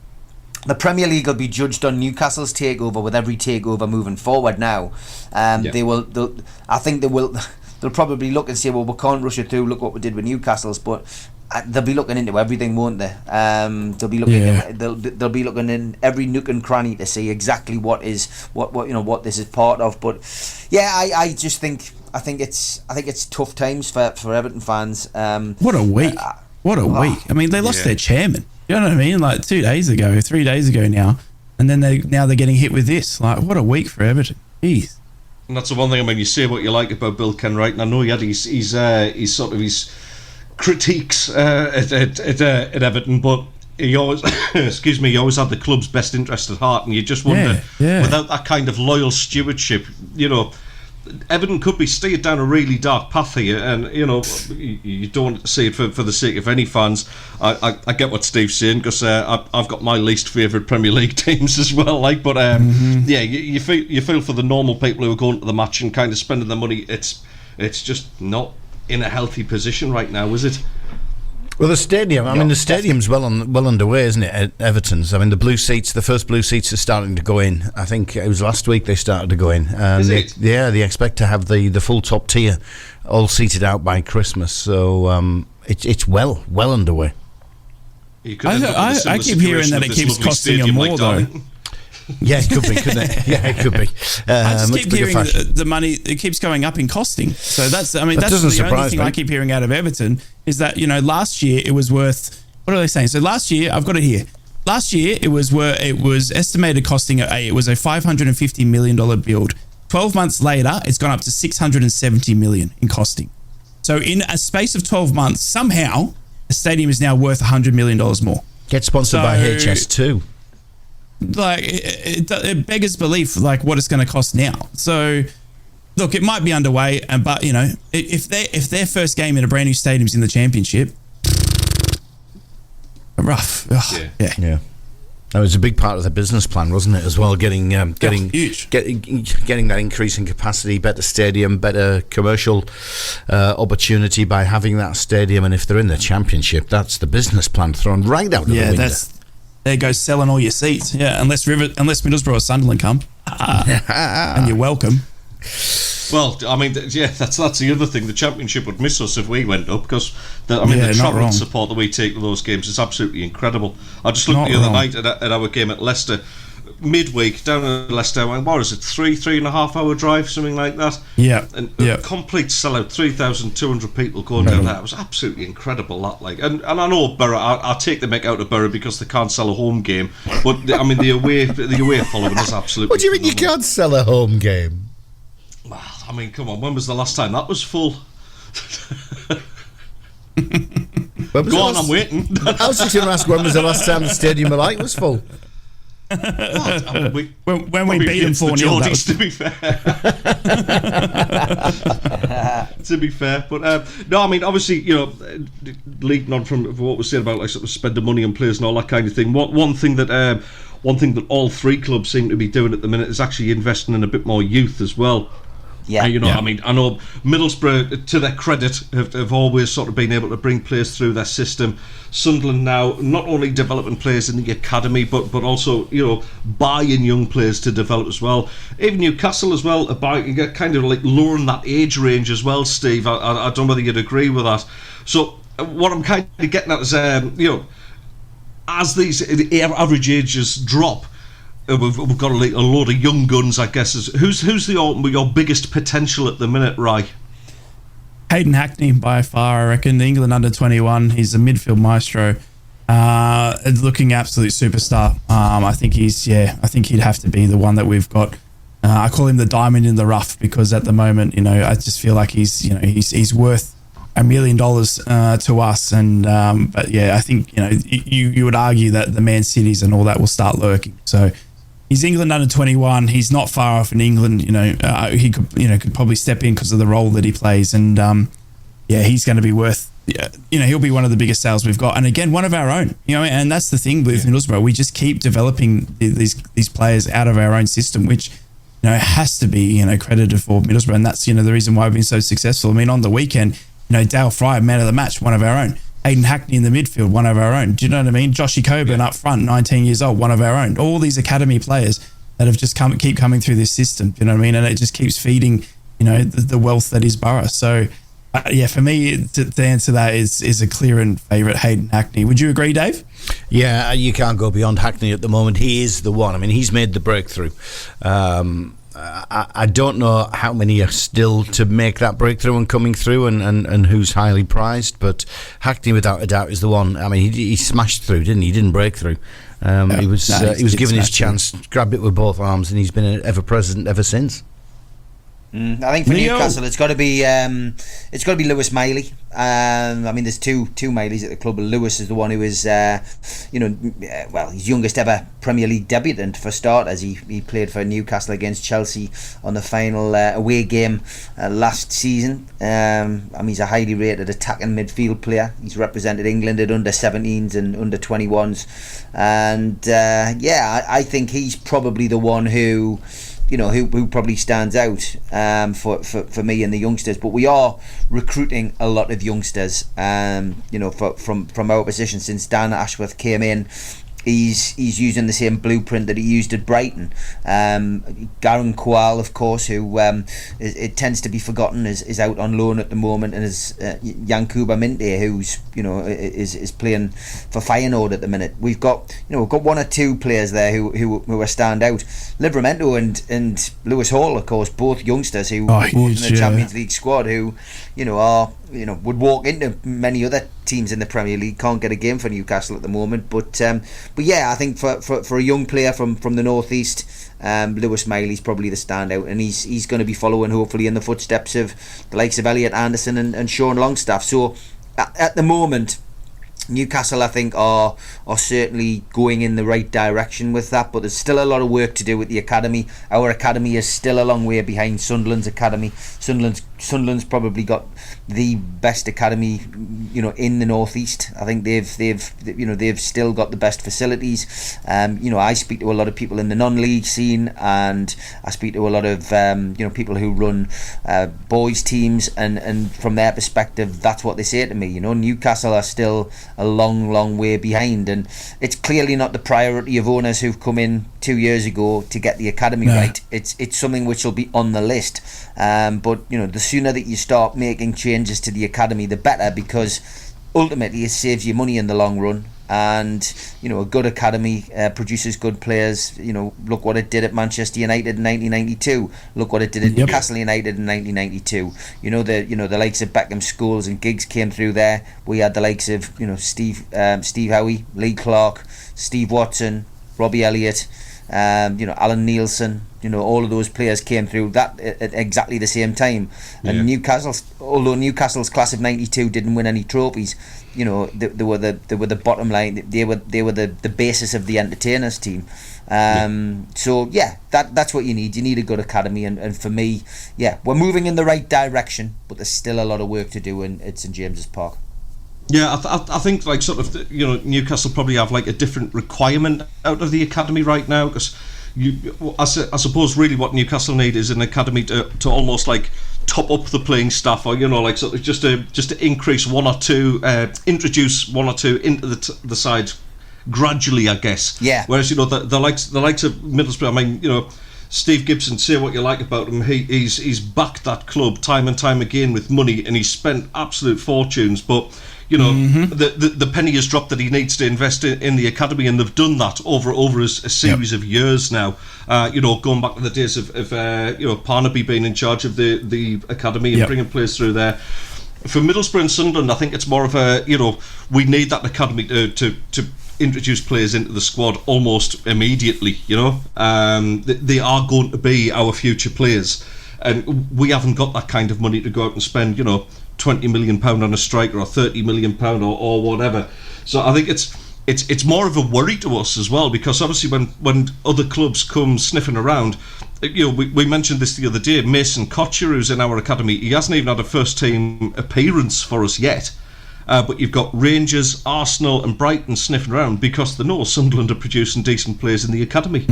the Premier League will be judged on Newcastle's takeover with every takeover moving forward now. They'll probably look and say, well, we can't rush it through, look what we did with Newcastle's, but they'll be looking into everything, won't they? They'll be looking they'll be looking in every nook and cranny to see exactly what this is part of. But yeah, I think it's tough times for Everton fans. What a week. Week. I mean, they lost their chairman. You know what I mean? Like 3 days ago now, and then they're getting hit with this. Like, what a week for Everton. Jeez. And that's the one thing. I mean, you say what you like about Bill Kenwright, and I know he had his critiques at Everton, but he always he always had the club's best interest at heart, and you just wonder without that kind of loyal stewardship, Everton could be steered down a really dark path here, and you don't see it for the sake of any fans. I get what Steve's saying, because I've got my least favourite Premier League teams as well. You feel for the normal people who are going to the match and kind of spending their money. It's just not in a healthy position right now, is it? Well, the stadium. I mean, the stadium's well underway, isn't it? At Everton's. I mean, the first blue seats are starting to go in. I think it was last week they started to go in. Is it? They expect to have the full top tier all seated out by Christmas. So it's well underway. I keep hearing that it keeps costing you more, though. Yeah, it could be, couldn't it? Yeah, it could be. I just keep hearing the money, it keeps going up in costing. So that's the only thing I keep hearing out of Everton is that, last year it was worth, what are they saying? So last year, I've got it here. Last year it was estimated costing it was a $550 million build. 12 months later, it's gone up to $670 million in costing. So in a space of 12 months, somehow the stadium is now worth $100 million more. Get sponsored by HS2. Like, it beggars belief, like, what it's going to cost now. So, look, it might be underway, but, you know, if their first game in a brand new stadium's in the championship, rough. Yeah. That was a big part of the business plan, wasn't it, as well? Getting huge. Getting that increase in capacity, better stadium, better commercial opportunity by having that stadium. And if they're in the championship, that's the business plan thrown right out of the window. There goes selling all your seats. Yeah, unless Middlesbrough or Sunderland come, and you're welcome. Well, I mean, yeah, that's the other thing. The Championship would miss us if we went up, because the travel support that we take to those games is absolutely incredible. I just looked the other night at our game at Leicester, midweek down at Leicester. What is it, 3.5 hour drive, something like that? Yeah, and complete sellout, 3,200 people going down there. It was absolutely incredible. That and I know Borough. I take the mick out of Borough because they can't sell a home game, but I mean the away following is absolutely. What do you mean you can't sell a home game? Well, I mean, come on, when was the last time that was full? I'm waiting. I was just going to ask, when was the last time the Stadium of Light was full? When we beat them 4-0, Geordies, to be fair. To be fair, but no, I mean, obviously, you know, leading on from what was said about like sort of spending money on players and all that kind of thing. One thing that all three clubs seem to be doing at the minute is actually investing in a bit more youth as well. Yeah, I mean, I know Middlesbrough, to their credit, have always sort of been able to bring players through their system. Sunderland now not only developing players in the academy, but also, you know, buying young players to develop as well. Even Newcastle as well, kind of like lowering that age range as well, Steve. I don't know whether you'd agree with that. So what I'm kind of getting at is, you know, as these average ages drop, we've got a load of young guns, I guess. Who's your biggest potential at the minute, Rai? Hayden Hackney, by far, I reckon. England under 21. He's a midfield maestro. Looking absolute superstar. I think he'd have to be the one that we've got. I call him the diamond in the rough, because at the moment, you know, I just feel like he's worth $1 million to us. And but yeah, I think, you know, you would argue that the Man Cities and all that will start lurking. So he's England under 21. He's not far off in England. You know, he could probably step in because of the role that he plays. And he's going to be worth. You know, he'll be one of the biggest sales we've got. And again, one of our own. You know, and that's the thing with Middlesbrough. We just keep developing these players out of our own system, which, you know, has to be, you know, credited for Middlesbrough. And that's, you know, the reason why we've been so successful. I mean, on the weekend, you know, Dale Fry, man of the match, one of our own. Hayden Hackney in the midfield, one of our own. Do you know what I mean? Joshy Coburn up front, 19 years old, one of our own. All these academy players that have just keep coming through this system. Do you know what I mean? And it just keeps feeding, you know, the wealth that is Borough. So, for me, to answer that is a clear and favourite, Hayden Hackney. Would you agree, Dave? Yeah, you can't go beyond Hackney at the moment. He is the one. I mean, he's made the breakthrough. I don't know how many are still to make that breakthrough and coming through, and who's highly prized, but Hackney without a doubt is the one. I mean, he smashed through, didn't he? He didn't break through. He was given his chance, grabbed it with both arms, and he's been ever present ever since. I think for Newcastle, it's got to be Lewis Miley. I mean, there's two Mileys at the club. Lewis is the one who is, his youngest ever Premier League debutant for starters. He played for Newcastle against Chelsea on the final away game last season. He's a highly rated attacking midfield player. He's represented England at under 17s and under 21s, and I think he's probably the one who probably stands out for me and the youngsters. But we are recruiting a lot of youngsters, from our position since Dan Ashworth came in. He's using the same blueprint that he used at Brighton. Garen Kwal, of course, who it tends to be forgotten, is out on loan at the moment, and is Yankuba Minte, who's is playing for Feyenoord at the minute. We've got one or two players there who are stand out. Livramento and Lewis Hall, of course, both youngsters who are in the Champions League squad, who would walk into many other teams in the Premier League. Can't get a game for Newcastle at the moment, but I think for a young player from the northeast, Lewis Miley's probably the standout, and he's going to be following hopefully in the footsteps of the likes of Elliot Anderson and Sean Longstaff. So at the moment, Newcastle, I think, are certainly going in the right direction with that, but there's still a lot of work to do with the academy. Our academy is still a long way behind Sunderland's academy. Sunderland's probably got the best academy, in the northeast. I think they've still got the best facilities. I speak to a lot of people in the non-league scene, and I speak to a lot of people who run boys teams, and from their perspective, that's what they say to me. Newcastle are still a long way behind, and it's clearly not the priority of owners who've come in 2 years ago to get the academy right. It's something which will be on the list, but the sooner that you start making changes to the academy, the better, because ultimately it saves you money in the long run. And a good academy produces good players. Look what it did at Manchester United in 1992. Look what it did at Newcastle United in 1992. The likes of Beckham, Scholes, and Giggs came through there. We had the likes of Steve Howe, Lee Clark, Steve Watson, Robbie Elliott, Alan Nielsen. All of those players came through that at exactly the same time. And although Newcastle's class of '92 didn't win any trophies, they were the bottom line. They were the basis of the entertainers team. So that's what you need. You need a good academy, and for me, we're moving in the right direction, but there's still a lot of work to do at St James's Park. Yeah, I think Newcastle probably have like a different requirement out of the academy right now, because I suppose really what Newcastle need is an academy to almost like top up the playing staff, or just to increase one or two, introduce one or two into the side gradually, I guess. Yeah. Whereas the likes of Middlesbrough, I mean, Steve Gibson, say what you like about him, he's backed that club time and time again with money, and he's spent absolute fortunes, but the penny has dropped that he needs to invest in the academy, and they've done that over a series of years now. Going back to the days of Parnaby being in charge of the academy and bringing players through there. For Middlesbrough and Sunderland, I think it's more of a we need that academy to introduce players into the squad almost immediately. They are going to be our future players, and we haven't got that kind of money to go out and spend £20 million on a striker, or £30 million or whatever. So I think it's more of a worry to us as well, because obviously when other clubs come sniffing around, we mentioned this the other day, Mason Kotcher, who's in our academy, he hasn't even had a first team appearance for us yet. But you've got Rangers, Arsenal and Brighton sniffing around because they know Sunderland are producing decent players in the academy.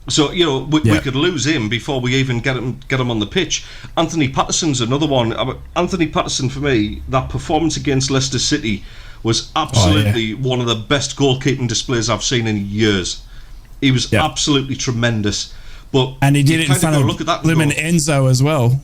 So we could lose him before we even get him on the pitch. Anthony Patterson's another one. Anthony Patterson, for me, that performance against Leicester City was absolutely one of the best goalkeeping displays I've seen in years. He was absolutely tremendous. And he did it in front of Limon Enzo as well.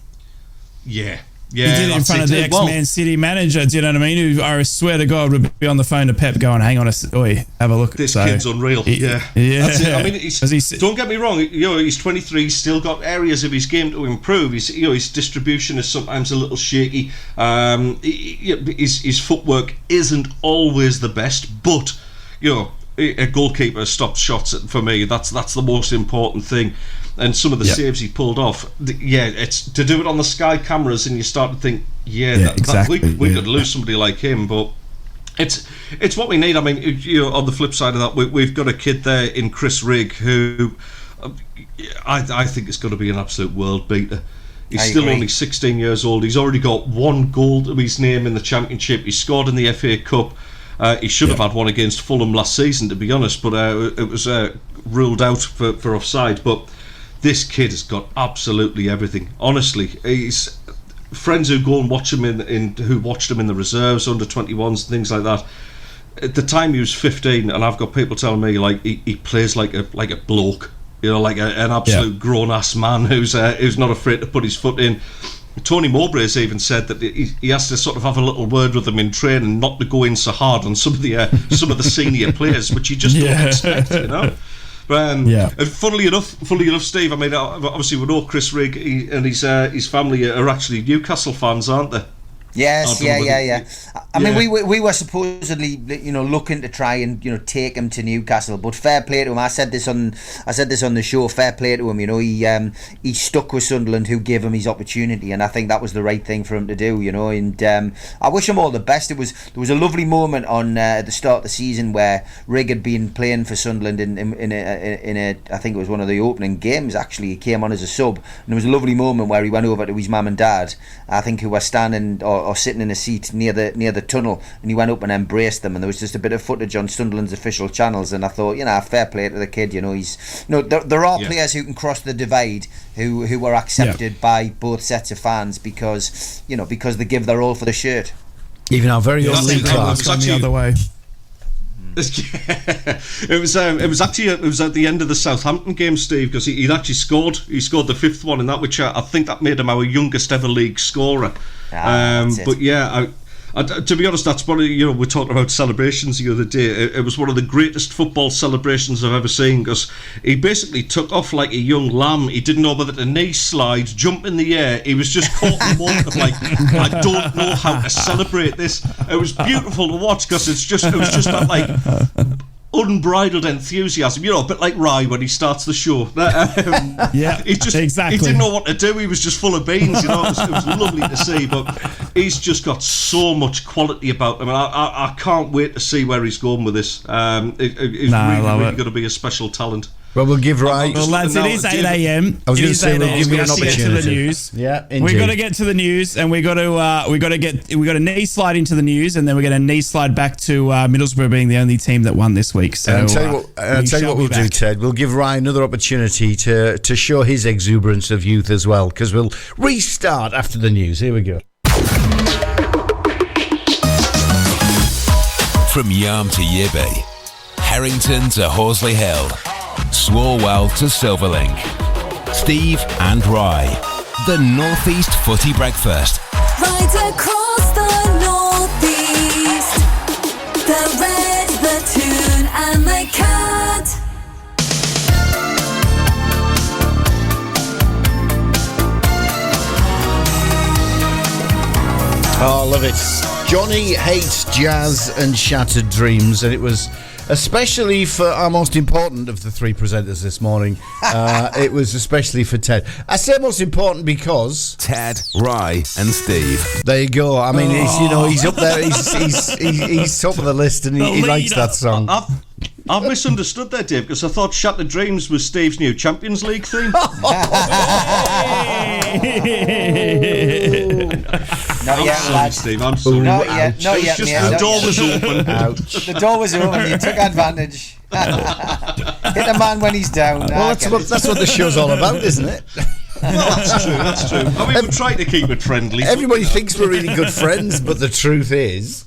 Yeah. He did it in front of the ex-Man City manager, do you know what I mean? Who, I swear to God, would be on the phone to Pep going, hang on have a look. This kid's unreal. Yeah. That's it. I mean, don't get me wrong, he's 23, he's still got areas of his game to improve. His distribution is sometimes a little shaky. His footwork isn't always the best, but, a goalkeeper stops shots for me. That's the most important thing. And some of the saves he pulled off, it's to do it on the Sky cameras, and you start to think, we could lose somebody like him, but it's what we need. I mean, on the flip side of that, we've got a kid there in Chris Rigg who I think is going to be an absolute world beater. He's still only 16 years old. He's already got one goal to his name in the Championship. He scored in the FA Cup. He should have had one against Fulham last season, to be honest, but it was ruled out for offside. But this kid has got absolutely everything. Honestly, he's friends who go and watch him who watched him in the reserves, under 21s, and things like that. At the time he was 15, and I've got people telling me like he plays like a bloke, like an absolute grown ass man who's not afraid to put his foot in. Tony Mowbray's even said that he has to sort of have a little word with them in training, not to go in so hard on some of the senior players, which you just don't expect, And funnily enough, Steve, I mean, obviously we know Chris Rigg and his family are actually Newcastle fans, aren't they? Yes, yeah. I mean, we were supposedly, looking to try and take him to Newcastle, but fair play to him. I said this on the show. Fair play to him. He stuck with Sunderland, who gave him his opportunity, and I think that was the right thing for him to do. And I wish him all the best. There was a lovely moment on at the start of the season where Rig had been playing for Sunderland in a I think it was one of the opening games. Actually, he came on as a sub, and there was a lovely moment where he went over to his mum and dad, I think, who were standing or sitting in a seat near the tunnel, and he went up and embraced them, and there was just a bit of footage on Sunderland's official channels, and I thought, fair play to the kid. He's there are players who can cross the divide who were accepted by both sets of fans because they give their all for the shirt. Even our very own Lee Clark gone the other way. It was at the end of the Southampton game, Steve, because he'd actually scored the fifth one in that, which I think that made him our youngest ever league scorer. But yeah, to be honest, that's probably, we're talking about celebrations the other day. It was one of the greatest football celebrations I've ever seen, because he basically took off like a young lamb. He didn't know whether to knee slide, jump in the air. He was just caught in the moment of I don't know how to celebrate this. It was beautiful to watch, because it was just that unbridled enthusiasm, a bit like Rye when he starts the show. Exactly. He didn't know what to do. He was just full of beans. It was lovely to see. But he's just got so much quality about him, and I can't wait to see where he's going with this. He's really going to be a special talent. Well, we'll give Ryan. Well, lads, it is 8 a.m. I was going to say we'll give you an opportunity. To the news. Yeah, indeed. We've got to get to the news, and we got to knee slide into the news, and then we're going to knee slide back to Middlesbrough being the only team that won this week. So I'll tell you what we'll do, Ted. We'll give Ryan another opportunity to show his exuberance of youth as well, because we'll restart after the news. Here we go. From Yarm to Yibby, Harrington to Horsley Hill, Swarwell to Silverlink, Steve and Rye, the North East Footy Breakfast. Right across the Northeast, the Red, the Toon and the Cat. Oh, I love it. Johnny hates jazz and shattered dreams, and it was especially for our most important of the three presenters this morning. It was especially for Ted. I say most important because Ted, Rye, and Steve. There you go. I mean, he's up there. He's top of the list, and he likes that song. I've misunderstood there, Dave, because I thought Shattered Dreams was Steve's new Champions League theme. Not yet, sorry, Steve. I'm sorry. Not yet, mate. The door was open. The door was open. You took advantage. Hit the man when he's down. Well, that's what the show's all about, isn't it? Well, that's true. I mean, we're trying to keep it friendly. Everybody thinks we're really good friends, but the truth is...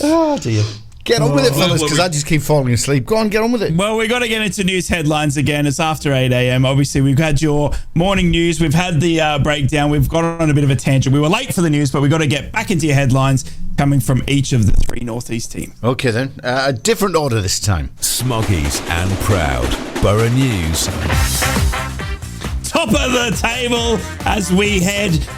Oh, dear. Get on with it, fellas, because I just keep falling asleep. Go on, get on with it. Well, we've got to get into news headlines again. It's after 8 a.m. Obviously, we've had your morning news. We've had the breakdown. We've got on a bit of a tangent. We were late for the news, but we've got to get back into your headlines coming from each of the three Northeast teams. Okay, then. A different order this time. Smoggies and Proud. Borough News. Top of the table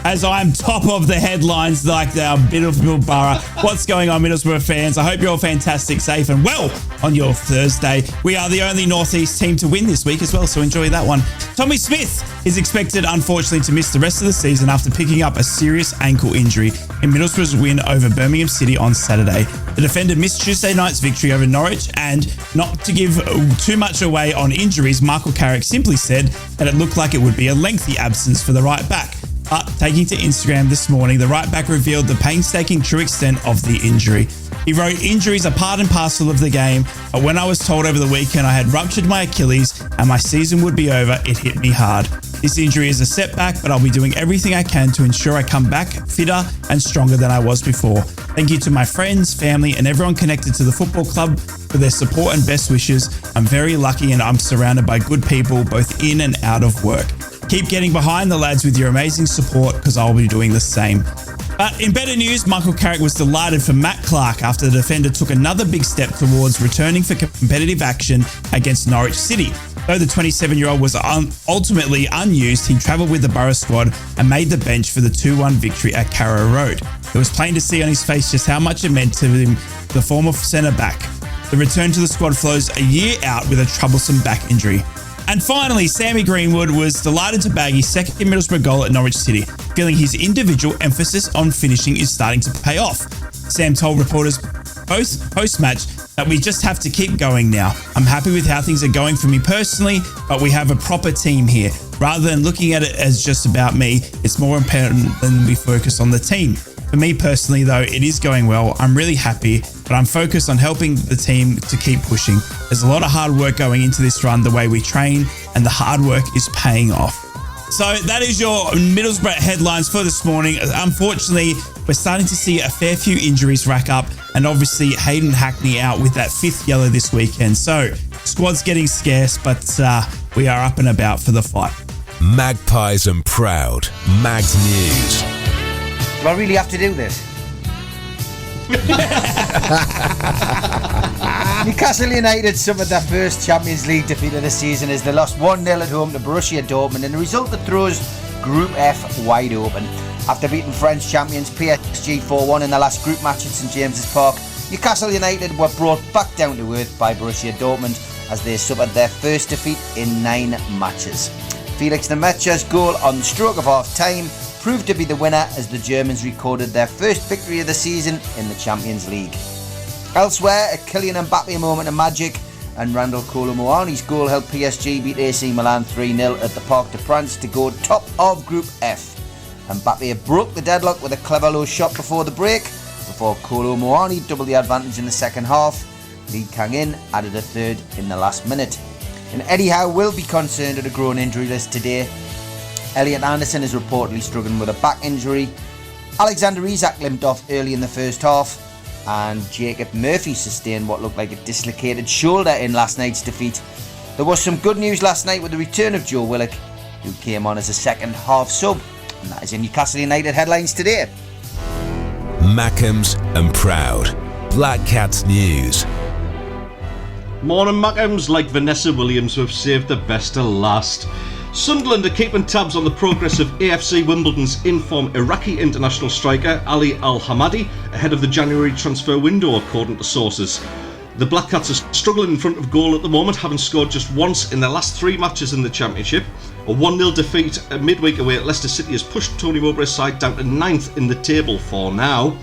as I'm top of the headlines like the Middlesbrough Borough. What's going on, Middlesbrough fans? I hope you're all fantastic, safe and well on your Thursday. We are the only Northeast team to win this week as well, so enjoy that one. Tommy Smith is expected, unfortunately, to miss the rest of the season after picking up a serious ankle injury in Middlesbrough's win over Birmingham City on Saturday. The defender missed Tuesday night's victory over Norwich, and not to give too much away on injuries, Michael Carrick simply said that it looked like it would be a lengthy absence for the right back. But taking to Instagram this morning, the right back revealed the painstaking true extent of the injury. He wrote, "Injuries are part and parcel of the game, but when I was told over the weekend I had ruptured my Achilles and my season would be over, it hit me hard. This injury is a setback, but I'll be doing everything I can to ensure I come back fitter and stronger than I was before. Thank you to my friends, family, and everyone connected to the football club for their support and best wishes. I'm very lucky and I'm surrounded by good people both in and out of work. Keep getting behind the lads with your amazing support because I'll be doing the same." But in better news, Michael Carrick was delighted for Matt Clark after the defender took another big step towards returning for competitive action against Norwich City. Though the 27-year-old was ultimately unused, he travelled with the Borough squad and made the bench for the 2-1 victory at Carrow Road. It was plain to see on his face just how much it meant to him, the former centre-back. The return to the squad follows a year out with a troublesome back injury. And finally, Sammy Greenwood was delighted to bag his second Middlesbrough goal at Norwich City, feeling his individual emphasis on finishing is starting to pay off. Sam told reporters post-match that we just have to keep going now. I'm happy with how things are going for me personally, but we have a proper team here. Rather than looking at it as just about me, it's more important than we focus on the team. For me personally, though, it is going well. I'm really happy, but I'm focused on helping the team to keep pushing. There's a lot of hard work going into this run, the way we train, and the hard work is paying off. So that is your Middlesbrough headlines for this morning. Unfortunately, we're starting to see a fair few injuries rack up, and obviously Hayden Hackney out with that 5th yellow this weekend. So squad's getting scarce, but we are up and about for the fight. Magpies and proud. Mags News. Do I really have to do this? Newcastle United suffered their first Champions League defeat of the season as they lost 1-0 at home to Borussia Dortmund in a result that throws Group F wide open. After beating French champions PSG 4-1 in the last group match at St James's Park, Newcastle United were brought back down to earth by Borussia Dortmund as they suffered their first defeat in 9 matches. Felix Nmecha's goal on the stroke of half-time proved to be the winner as the Germans recorded their first victory of the season in the Champions League. Elsewhere, a Kylian Mbappe moment of magic and Randall Kolo Muani's goal helped PSG beat AC Milan 3-0 at the Parc des Princes to go top of Group F. Mbappe broke the deadlock with a clever low shot before the break, before Kolo Muani doubled the advantage in the second half. Lee Kang-in added a third in the last minute. And Eddie Howe will be concerned at a growing injury list today. Elliot Anderson is reportedly struggling with a back injury. Alexander Isak limped off early in the first half. And Jacob Murphy sustained what looked like a dislocated shoulder in last night's defeat. There was some good news last night with the return of Joe Willock, who came on as a second half sub. And that is in Newcastle United headlines today. Mackems and proud. Black Cats News. Morning Mackems, like Vanessa Williams, who have saved the best to last. Sunderland are keeping tabs on the progress of AFC Wimbledon's in-form Iraqi international striker Ali Al-Hamadi ahead of the January transfer window, according to sources. The Black Cats are struggling in front of goal at the moment, having scored just once in their last 3 matches in the Championship. A 1-0 defeat midweek away at Leicester City has pushed Tony Mowbray's side down to 9th in the table for now.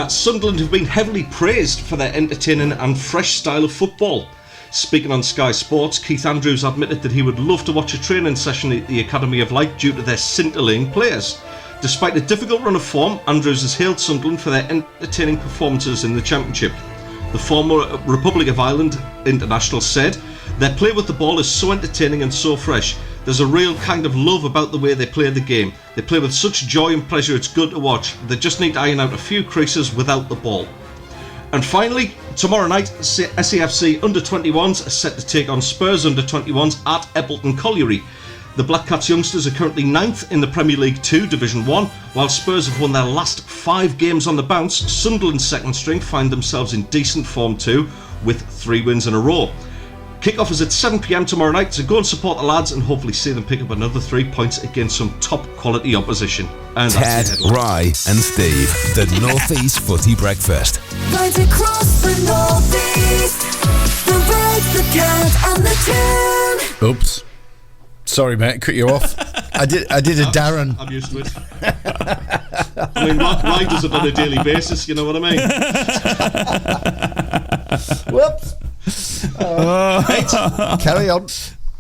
Sunderland have been heavily praised for their entertaining and fresh style of football. Speaking on Sky Sports, Keith Andrews admitted that he would love to watch a training session at the Academy of Light due to their scintillating players. Despite a difficult run of form, Andrews has hailed Sunderland for their entertaining performances in the Championship. The former Republic of Ireland international said, "Their play with the ball is so entertaining and so fresh. There's a real kind of love about the way they play the game. They play with such joy and pleasure, it's good to watch. They just need to iron out a few creases without the ball." And finally, tomorrow night, SAFC under-21s are set to take on Spurs under-21s at Eppleton Colliery. The Black Cats youngsters are currently 9th in the Premier League 2 Division 1, while Spurs have won their last 5 games on the bounce. Sunderland's second string find themselves in decent form too, with 3 wins in a row. Kick-off is at 7 p.m. tomorrow night, so go and support the lads and hopefully see them pick up another 3 points against some top-quality opposition. And Ted, Rye and Steve, the North East Footy Breakfast. Right across the North East, the Red, the Cat and the Tune. Oops. Sorry, mate, cut you off. I did a Darren. I'm used to it. I mean, Rye does it on a daily basis, you know what I mean? Whoops. Carry on.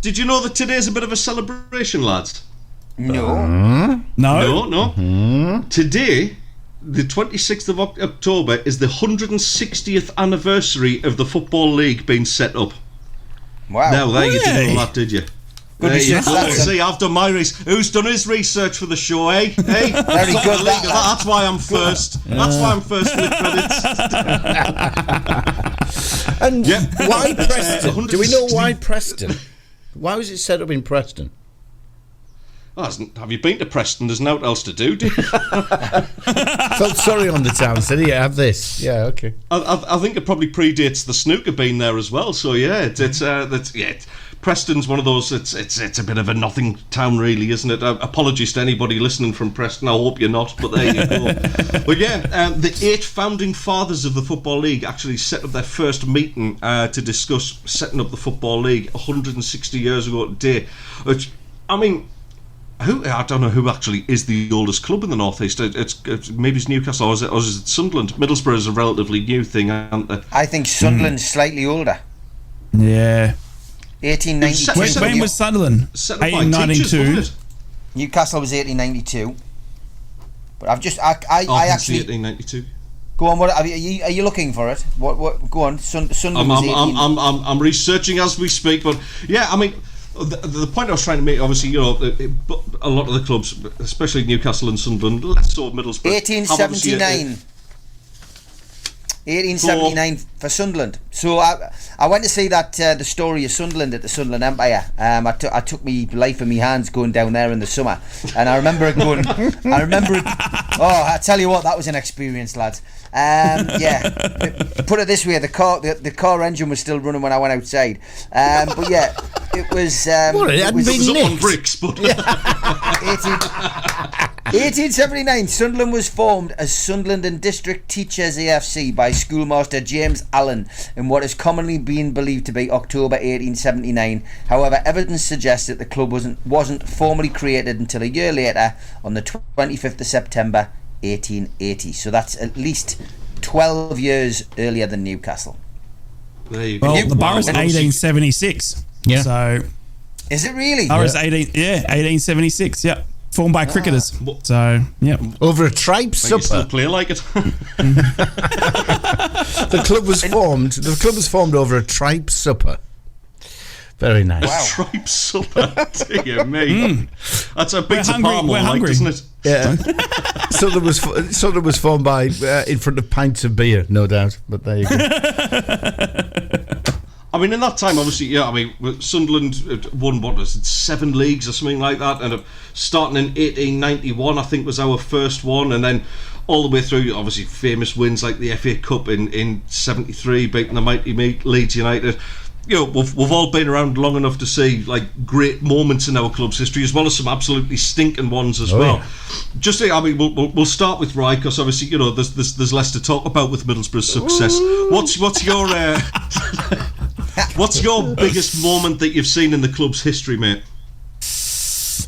Did you know that today's a bit of a celebration, lads? No. No. Today, the 26th of October, is the 160th anniversary of the Football League being set up. Wow. Now, there you didn't know that, did you? Good there you research, go. that's See, I've done my research. Who's done his research for the show, eh? Very good. That's why I'm first. That's why I'm first in the credits. And why Preston? Do we know why Preston? Why was it set up in Preston? Have you been to Preston? There's nothing else to do, do you? Felt sorry on the town. Said, "Yeah, have this." Yeah, okay. I think it probably predates the snooker being there as well. So yeah, it's Preston's one of those. It's a bit of a nothing town, really, isn't it? Apologies to anybody listening from Preston. I hope you're not, but there you go. But yeah, the 8 founding fathers of the Football League actually set up their first meeting to discuss setting up the Football League 160 years ago today. Which, I mean, I don't know who actually is the oldest club in the North East. Maybe it's Newcastle, or is it Sunderland? Middlesbrough is a relatively new thing, aren't they? I think Sunderland's slightly older. Yeah. 1892. When was Sunderland? 1892. Newcastle was 1892. But I've just I actually 1892. Go on. What are you looking for it? What? Go on. Sunderland was 18. I'm researching as we speak. But yeah, I mean, the point I was trying to make, obviously, you know, a lot of the clubs, especially Newcastle and Sunderland, less so Middlesbrough. 1879. 1879 for Sunderland. So I went to see that the story of Sunderland at the Sunderland Empire. I took me life in my hands going down there in the summer, and I remember it going. Oh, I tell you what, that was an experience, lads. Yeah, put it this way: the car engine was still running when I went outside. But yeah, it was. It hadn't been up on bricks, but. 1879, Sunderland was formed as Sunderland and District Teachers AFC by schoolmaster James Allen in what is commonly been believed to be October 1879. However, evidence suggests that the club wasn't formally created until a year later, on the 25th of September 1880. So that's at least 12 years earlier than Newcastle. There you go. Well, the borough's 1876. Yeah. So is it really? Borough's 1876. Yeah. Formed by cricketers. So, yeah. Over a tripe supper. You still play like it. The club was formed over a tripe supper. Very nice. Wow. A tripe supper. Dear me. That's a pizza parma, like, isn't it? Yeah. Sunderland was formed by in front of pints of beer, no doubt. But there you go. I mean, in that time, obviously, yeah, I mean, Sunderland won, 7 leagues or something like that, and starting in 1891, I think, was our first one, and then all the way through, obviously, famous wins like the FA Cup in 73, beating the mighty Leeds United. You know, we've all been around long enough to see, like, great moments in our club's history, as well as some absolutely stinking ones as well. Yeah. Just, I mean, we'll start with Rye, because obviously, you know, there's less to talk about with Middlesbrough's success. What's your what's your biggest moment that you've seen in the club's history, mate?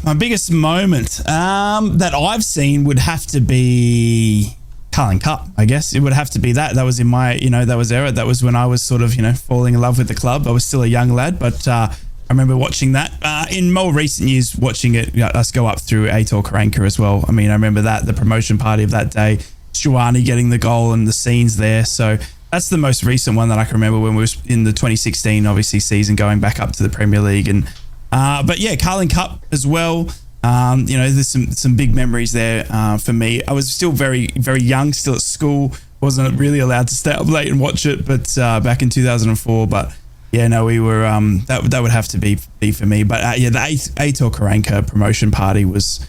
My biggest moment that I've seen would have to be Carling Cup, I guess. It would have to be that. That was in my, that was era. That was when I was sort of, falling in love with the club. I was still a young lad, but I remember watching that. In more recent years, watching it, us go up through Aitor Karanka as well. I mean, I remember that, the promotion party of that day, Stuani getting the goal and the scenes there. So that's the most recent one that I can remember when we was in the 2016, obviously, season, going back up to the Premier League. And but yeah, Carling Cup as well. There's some big memories there for me. I was still very, very young, still at school. Wasn't really allowed to stay up late and watch it, but back in 2004. But yeah, no, we were. That would have to be for me. But the Aitor Karanka promotion party was.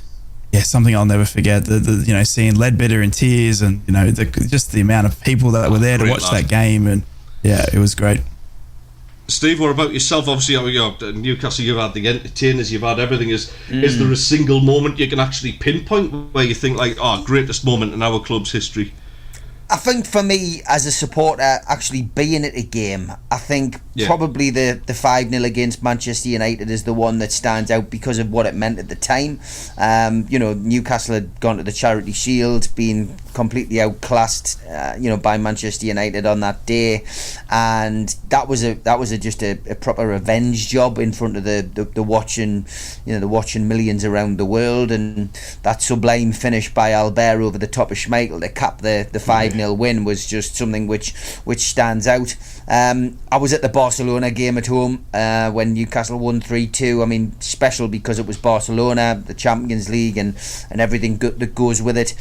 Yeah, something I'll never forget. The seeing Leadbitter in tears, and just the amount of people that were there to watch that game, and yeah, it was great. Steve, what about yourself? Obviously, Newcastle, you've had the entertainers, you've had everything. Is there a single moment you can actually pinpoint where you think, like, greatest moment in our club's history? I think for me, as a supporter, actually being at a game, I think probably the 5-0 against Manchester United is the one that stands out because of what it meant at the time. Newcastle had gone to the Charity Shield, being completely outclassed, by Manchester United on that day, and that was just a proper revenge job in front of the watching millions around the world, and that sublime finish by Albert over the top of Schmeichel to cap the 5-0 win was just something which stands out. I was at the Barcelona game at home when Newcastle won 3-2. I mean, special because it was Barcelona, the Champions League, and everything that goes with it.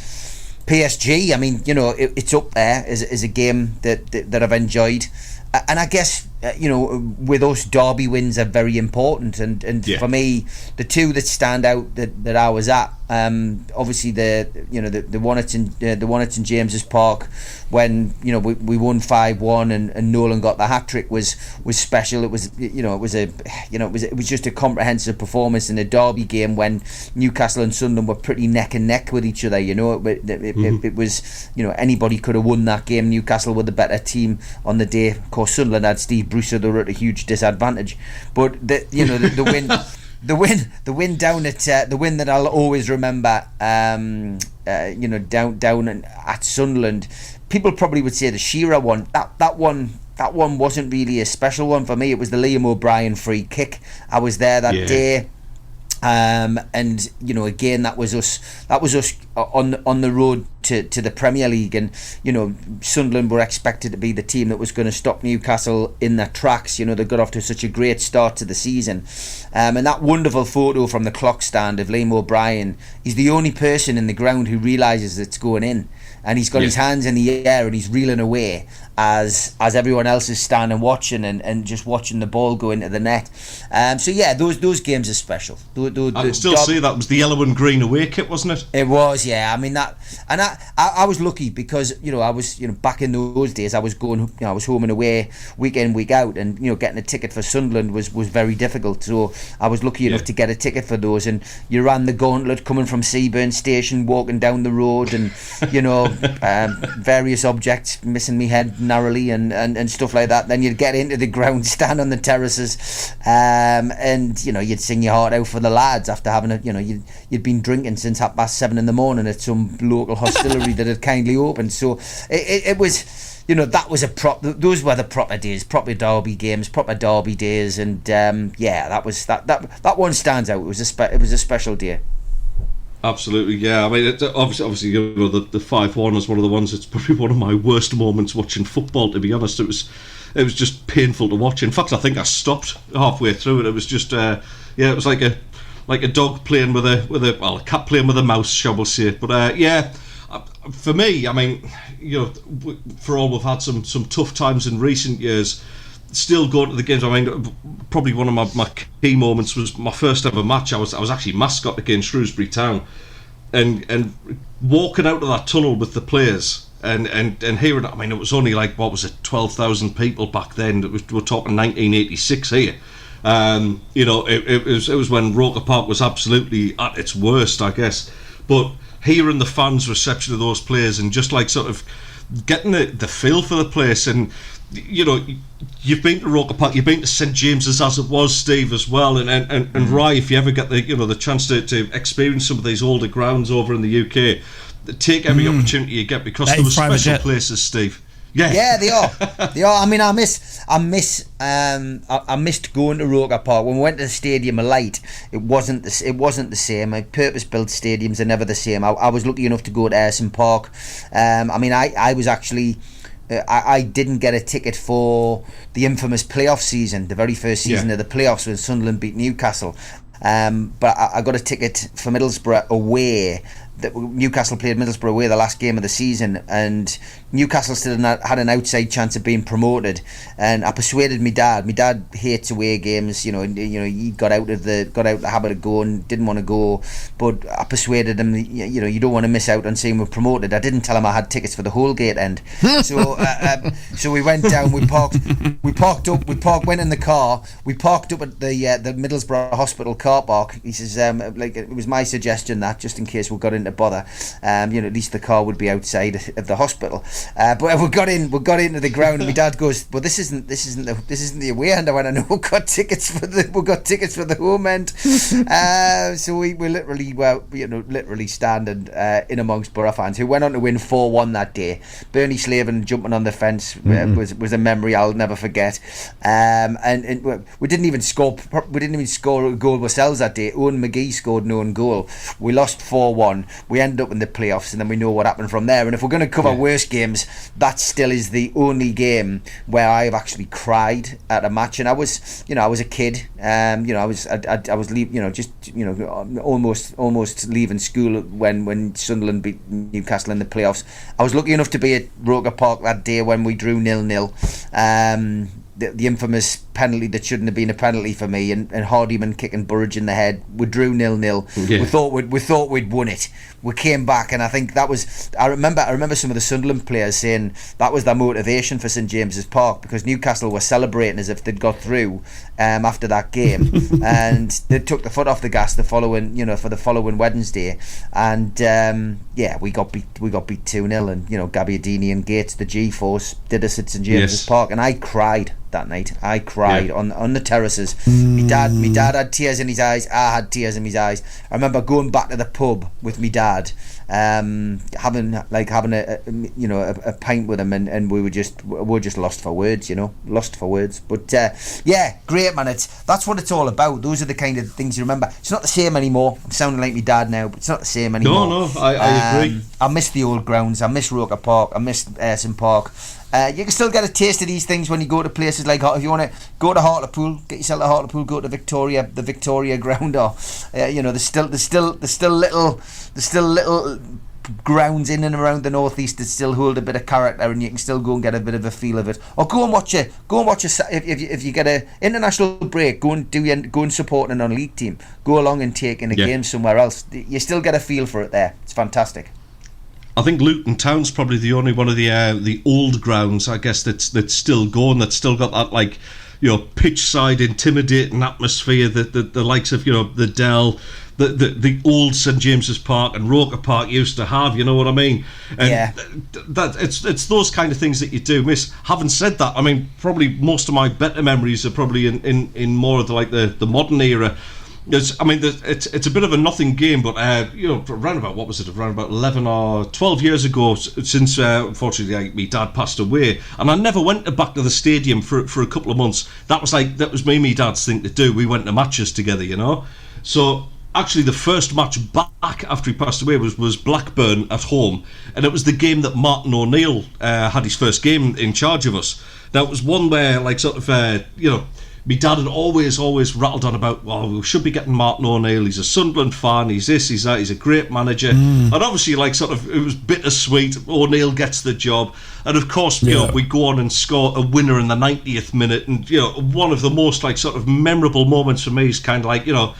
PSG, I mean, it's up there as a game that I've enjoyed. and I guess with us, derby wins are very important, and for me, the two that stand out that I was at, obviously the one at St James's Park when we won 5-1 and Nolan got the hat trick was special. It was just a comprehensive performance in a derby game when Newcastle and Sunderland were pretty neck and neck with each other. It was anybody could have won that game. Newcastle were the better team on the day. Of course, Sunderland had Steve Bruce, so they were at a huge disadvantage. But the win. The win down at the win that I'll always remember, down at Sunderland. People probably would say the Shearer one. That one wasn't really a special one for me. It was the Liam O'Brien free kick. I was there that day. And again, that was us on the road to the Premier League, and Sunderland were expected to be the team that was going to stop Newcastle in their tracks. They got off to such a great start to the season, and that wonderful photo from the clock stand of Liam O'Brien. He's the only person in the ground who realises it's going in, and he's got his hands in the air and he's reeling away as everyone else is standing watching and just watching the ball go into the net. Those games are special. I can still see that was the yellow and green away kit, wasn't it? It was, yeah. I mean that, and I was lucky because I was back in those days I was going I was home and away week in week out, and getting a ticket for Sunderland was very difficult. So I was lucky enough to get a ticket for those, and you ran the gauntlet coming from Seaburn Station, walking down the road, and various objects missing me head narrowly and stuff like that. Then you'd get into the ground, stand on the terraces, and you'd sing your heart out for the lads after having you'd been drinking since 7:30 in the morning at some local hostillery that had kindly opened. So it was that was those were the proper days, proper derby games, proper derby days, and that one stands out. It was a special day. Absolutely, yeah. I mean, obviously, the 5-1 is one of the ones. It's probably one of my worst moments watching football. To be honest, it was just painful to watch. In fact, I think I stopped halfway through it. It was just, it was like a dog playing with a cat playing with a mouse, shall we say? But for me, I mean, for all we've had some tough times in recent years. Still going to the games. I mean, probably one of my key moments was my first ever match. I was actually mascot against Shrewsbury Town, and walking out of that tunnel with the players and hearing. I mean, it was only 12,000 people back then. We're talking 1986 here. It was when Roker Park was absolutely at its worst, I guess. But hearing the fans' reception of those players and just sort of getting the feel for the place, and you've been to Roker Park, you've been to St James's as it was, Steve, as well, and Rye, if you ever get the chance to experience some of these older grounds over in the UK, take every opportunity you get, because there were special places, Steve. Yeah, they are. I mean, I missed going to Roker Park when we went to the Stadium of Light. It wasn't the same. Purpose-built stadiums are never the same. I was lucky enough to go to Ayresome Park. I mean, I was actually. I didn't get a ticket for the infamous playoff season, the very first season of the playoffs when Sunderland beat Newcastle. But I got a ticket for Middlesbrough away. Newcastle played Middlesbrough away the last game of the season, and Newcastle still had an outside chance of being promoted. And I persuaded my dad. My dad hates away games. He got out of the habit of going, didn't want to go. But I persuaded him. You don't want to miss out on seeing we're promoted. I didn't tell him I had tickets for the Holgate end. So we went down. We parked up. Went in the car. We parked up at the Middlesbrough Hospital car park. He says, it was my suggestion that just in case we got into bother, at least the car would be outside of the hospital. But we got into the ground, and my dad goes, "Well, this isn't the away end." I went, "I know, we've got tickets for the home end." So we literally standing in amongst Borough fans who went on to win 4-1 that day. Bernie Slavin jumping on the fence was a memory I'll never forget. And we didn't even score a goal ourselves that day. Owen McGee scored an own goal. We lost 4-1. we ended up in the playoffs, and then we know what happened from there. And if we're going to cover worst games, that still is the only game where I've actually cried at a match. And I was a kid. I was almost leaving school when Sunderland beat Newcastle in the playoffs. I was lucky enough to be at Roker Park that day when we drew 0-0. The infamous penalty that shouldn't have been a penalty for me, and Hardyman kicking Burridge in the head. We drew 0-0. Yeah. We thought we'd won it. We came back, and I think that was. I remember some of the Sunderland players saying that was their motivation for St James's Park, because Newcastle were celebrating as if they'd got through after that game, and they took the foot off the gas for the following Wednesday, and we got beat 2-0, and Gabbiadini and Gates, the G-force, did us at St James's Park, and I cried that night. I cried on the terraces. My dad had tears in his eyes. I had tears in my eyes. I remember going back to the pub with my dad, having a pint with him, and we were just lost for words, But great, man. That's what it's all about. Those are the kind of things you remember. It's not the same anymore. I'm sounding like my dad now, but it's not the same anymore. No, I agree. I miss the old grounds. I miss Roker Park. I miss Ayresome Park. You can still get a taste of these things when you go to places like, if you want to go to Hartlepool, get yourself to Hartlepool, go to the Victoria ground, or there's still little grounds in and around the northeast that still hold a bit of character, and you can still go and get a bit of a feel of it. Or go and watch if you get an international break, go and support a non-league team. Go along and take in a game somewhere else. You still get a feel for it there. It's fantastic. I think Luton Town's probably the only one of the old grounds, I guess, that's still going, that's still got that pitch side intimidating atmosphere that the likes of the Dell, the old St James's Park and Roker Park used to have. You know what I mean? And that it's those kind of things that you do miss. Having said that, I mean, probably most of my better memories are probably in more of the modern era. It's a bit of a nothing game, but around about 11 or 12 years ago, since unfortunately my dad passed away, and I never went back to the stadium for a couple of months. That was my dad's thing to do. We went to matches together, So actually, the first match back after he passed away was Blackburn at home, and it was the game that Martin O'Neill had his first game in charge of us. Now, it was one where my dad had always rattled on about, we should be getting Martin O'Neill. He's a Sunderland fan. He's this, he's that. He's a great manager. And obviously, it was bittersweet. O'Neill gets the job, and of course, we go on and score a winner in the 90th minute. And one of the most memorable moments for me is kind of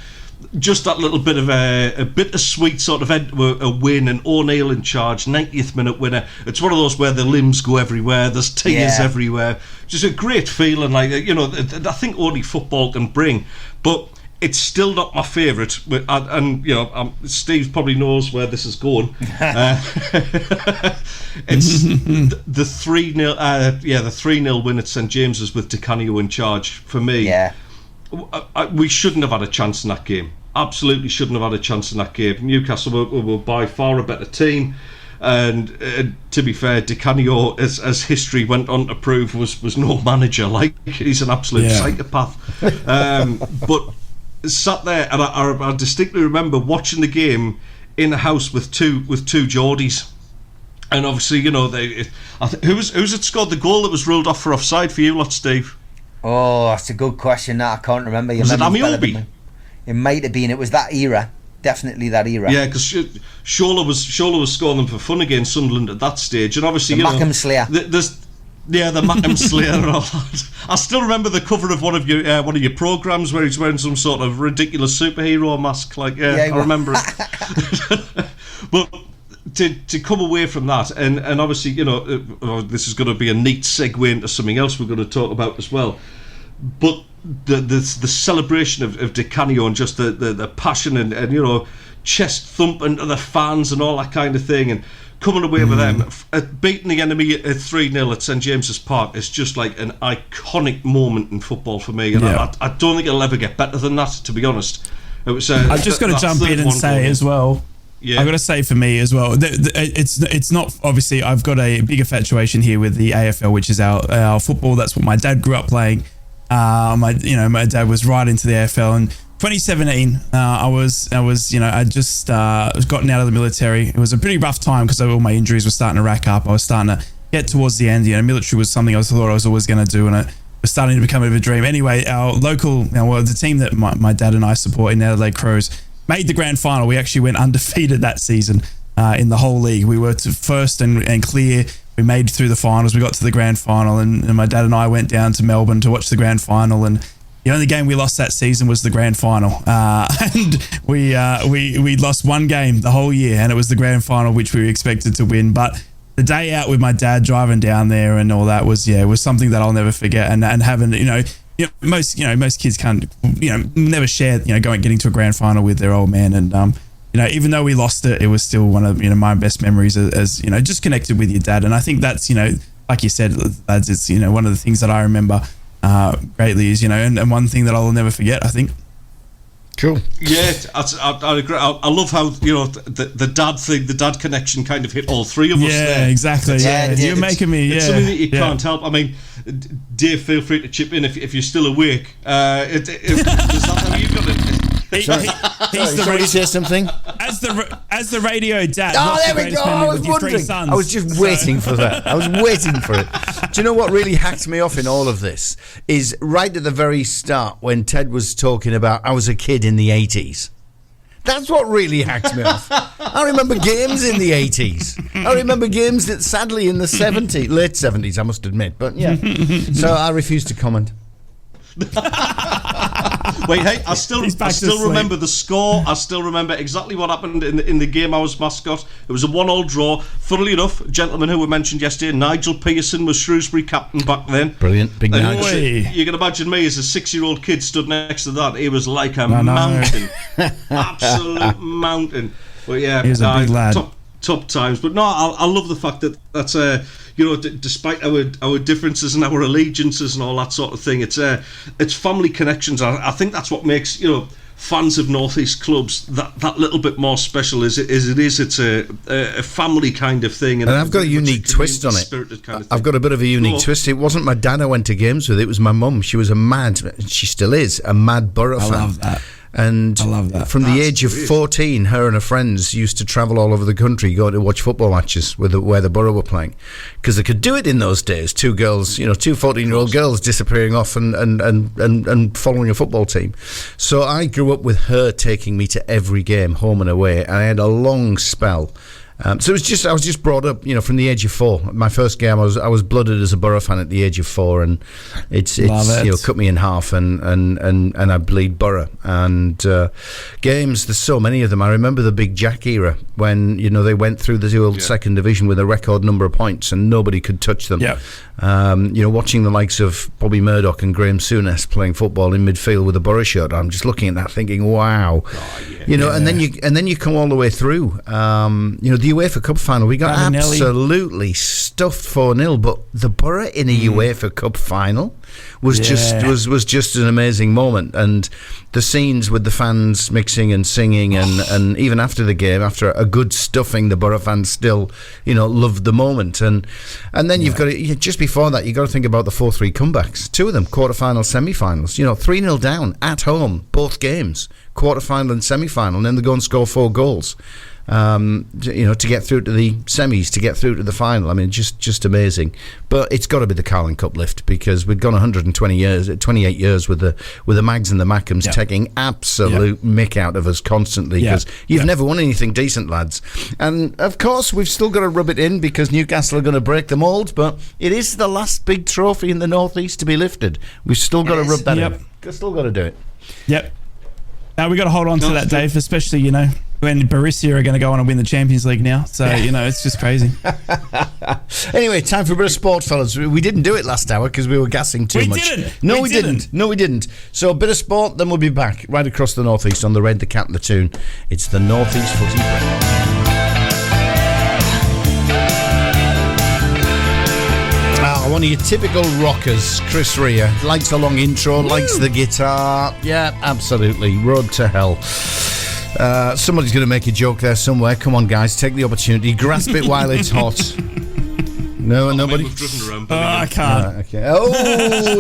just that little bit of a bittersweet sort of end to a win, and O'Neill in charge, 90th minute winner. It's one of those where the limbs go everywhere, there's tears everywhere. Just a great feeling, I think only football can bring. But it's still not my favourite, and Steve probably knows where this is going. It's the 3-0 the 3-0 win at St James's with Di Canio in charge. For me, we shouldn't have had a chance in that game. Absolutely shouldn't have had a chance in that game. Newcastle were by far a better team, and to be fair, Di Canio, as history went on to prove, was no manager. He's an absolute psychopath. But sat there, and I distinctly remember watching the game in a house with two Geordies. And obviously, who's it scored the goal that was ruled off for offside for you lot, Steve? Oh, that's a good question. I can't remember. Was it Amiobi? It might have been. It was that era. Definitely that era. Yeah, because Shola was scoring them for fun against Sunderland at that stage, and obviously the Mackham Slayer. The Mackham Slayer and all that. I still remember the cover of one of your programs where he's wearing some sort of ridiculous superhero mask. I remember it. But to come away from that, and obviously, this is going to be a neat segue into something else we're going to talk about as well. But the celebration of Di Canio, and just the passion and chest thumping to the fans and all that kind of thing, and coming away with them, beating the enemy at 3-0 at St James's Park is just like an iconic moment in football for me, and I don't think it'll ever get better than that, to be honest. It was. I've just got to jump in and say as well. Yeah. I've got to say for me as well, it's not, obviously I've got a big infatuation here with the AFL, which is our football. That's what my dad grew up playing. My dad was right into the AFL, and 2017, I was, I just gotten out of the military. It was a pretty rough time because all my injuries were starting to rack up. I was starting to get towards the end. Military was something I thought I was always going to do, and it was starting to become a bit of a dream. Anyway, our local, the team that my dad and I support in Adelaide Crows made the grand final. We actually went undefeated that season in the whole league. We were first and clear. We made it through the finals. We got to the grand final, and my dad and I went down to Melbourne to watch the grand final, and the only game we lost that season was the grand final, and we lost one game the whole year, and it was the grand final which we expected to win. But the day out with my dad driving down there and all that was something that I'll never forget. And having most kids can't never share getting to a grand final with their old man, and even though we lost it, it was still one of my best memories as just connected with your dad. And I think that's like you said, lads, it's one of the things that I remember greatly is and one thing that I'll never forget, I think. Cool. Yeah, I agree. I love how the dad thing, the dad connection, kind of hit all three of us. Yeah, exactly. Yeah, you're making me. It's something that you can't help. I mean, Dave, feel free to chip in if you're still awake. Is that how you've got it? He's sorry, say something. As the radio dad. Oh, there we go. I was wondering. I was just waiting for that. I was waiting for it. Do you know what really hacked me off in all of this is right at the very start when Ted was talking about I was a kid in the 80s. That's what really hacked me off. I remember games in the 80s. I remember games that sadly in the late 70s, I must admit. But yeah, so I refuse to comment. Wait, hey, I still remember the score. I still remember exactly what happened in the game I was mascot. It was a 1-1 draw. Funnily enough, a gentleman who we mentioned yesterday, Nigel Pearson, was Shrewsbury captain back then. Brilliant, big Nigel. You can imagine me as a 6-year-old kid stood next to that. He was like a mountain. Absolute mountain. But yeah, he was a big lad. Top times. But no, I love the fact that that's despite our differences and our allegiances and all that sort of thing, it's family connections. I think that's what makes fans of Northeast clubs that little bit more special. It's a family kind of thing, and I've got a unique twist on it. Kind of I've got a bit of a unique twist. It wasn't my dad I went to games with. It was my mum. She was she still is a mad Borough fan. I love that. And I love that. From the age of 14, her and her friends used to travel all over the country, go to watch football matches where the Borough were playing, because they could do it in those days. Two girls, two 14-year-old girls disappearing off and following a football team. So I grew up with her taking me to every game, home and away. And I had a long spell. So I was just brought up, from the age of 4. My first game, I was blooded as a Borough fan at the age of 4, and it's cut me in half, and I bleed Borough. And games, there's so many of them. I remember the Big Jack era when they went through the old second division with a record number of points, and nobody could touch them. Yeah. Watching the likes of Bobby Murdoch and Graham Souness playing football in midfield with a Borough shirt, I'm just looking at that thinking, wow. And then you come all the way through. The UEFA Cup final, we got absolutely stuffed 4-0, but the Borough in a UEFA Cup final was just an amazing moment. And the scenes with the fans mixing and singing, and even after the game, after a good stuffing, the Borough fans still loved the moment. And then you've got to, just before that, you've got to think about the 4-3 comebacks, 2 of them quarterfinals, semi-finals, 3-0 down at home, both games, quarterfinal and semi-final, and then they go and score 4 goals. To get through to the semis, to get through to the final. I mean, just amazing. But it's got to be the Carling Cup lift, because we'd gone 28 years with the Mags and the Mackhams taking absolute mick out of us constantly, because you've never won anything decent, lads. And of course, we've still got to rub it in because Newcastle are going to break the mould. But it is the last big trophy in the Northeast to be lifted. We've still got to rub that in. We've still got to do it. Yep. Now we've got to hold on to that, Dave, especially when Borussia are going to go on and win the Champions League now. So, it's just crazy. Anyway, time for a bit of sport, fellas. We didn't do it last hour because we were gassing too much. No, we didn't. So a bit of sport, then we'll be back right across the Northeast on the Red, the Cat and the Toon. It's the Northeast Footy Break. One of your typical rockers, Chris Rea. Likes a long intro, likes the guitar. Yeah, absolutely. Road to hell. Somebody's going to make a joke there somewhere. Come on, guys, take the opportunity. Grasp it while it's hot. No, nobody? We've driven around. I can't. Okay. Oh,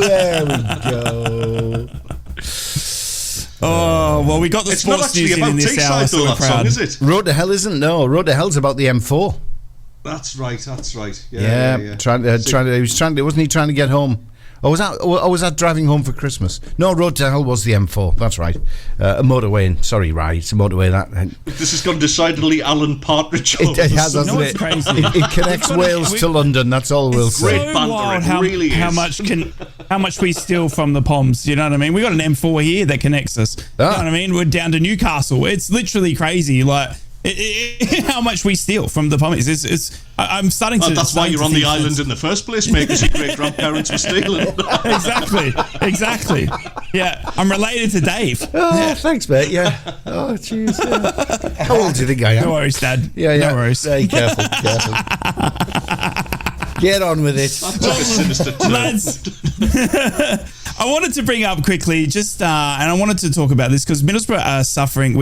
there we go. Oh, Oh, well, we got the It's not sports actually news about in this hour, Teesside, so though, we're that song, proud. is it? Road to Hell isn't. No, Road to Hell's about the M4. That's right. Yeah. Wasn't he trying to get home? Or was that driving home for Christmas? No, Road to Hell was the M4. That's right. A motorway. Sorry, Rye. It's a motorway. This has gone decidedly Alan Partridge. It has, hasn't No, it's it? crazy. It connects Wales to London. That's all we'll It's say. Great banter, wild it how, really is. how much we steal from the Poms. You know what I mean? We got an M4 here that connects us. You know what I mean? We're down to Newcastle. It's literally crazy. Like how much we steal from the Pommies. I'm starting to. That's why you're on the island in the first place, mate, because your great grandparents were stealing. Exactly. Yeah, I'm related to Dave. Oh, thanks, mate. Yeah. Oh, jeez. Yeah. How old do you think I am? No worries, Dad. Yeah. No worries. Hey, careful. Get on with it. That took a sinister turn. Lads, I wanted to bring up quickly, and I wanted to talk about this because Middlesbrough are suffering.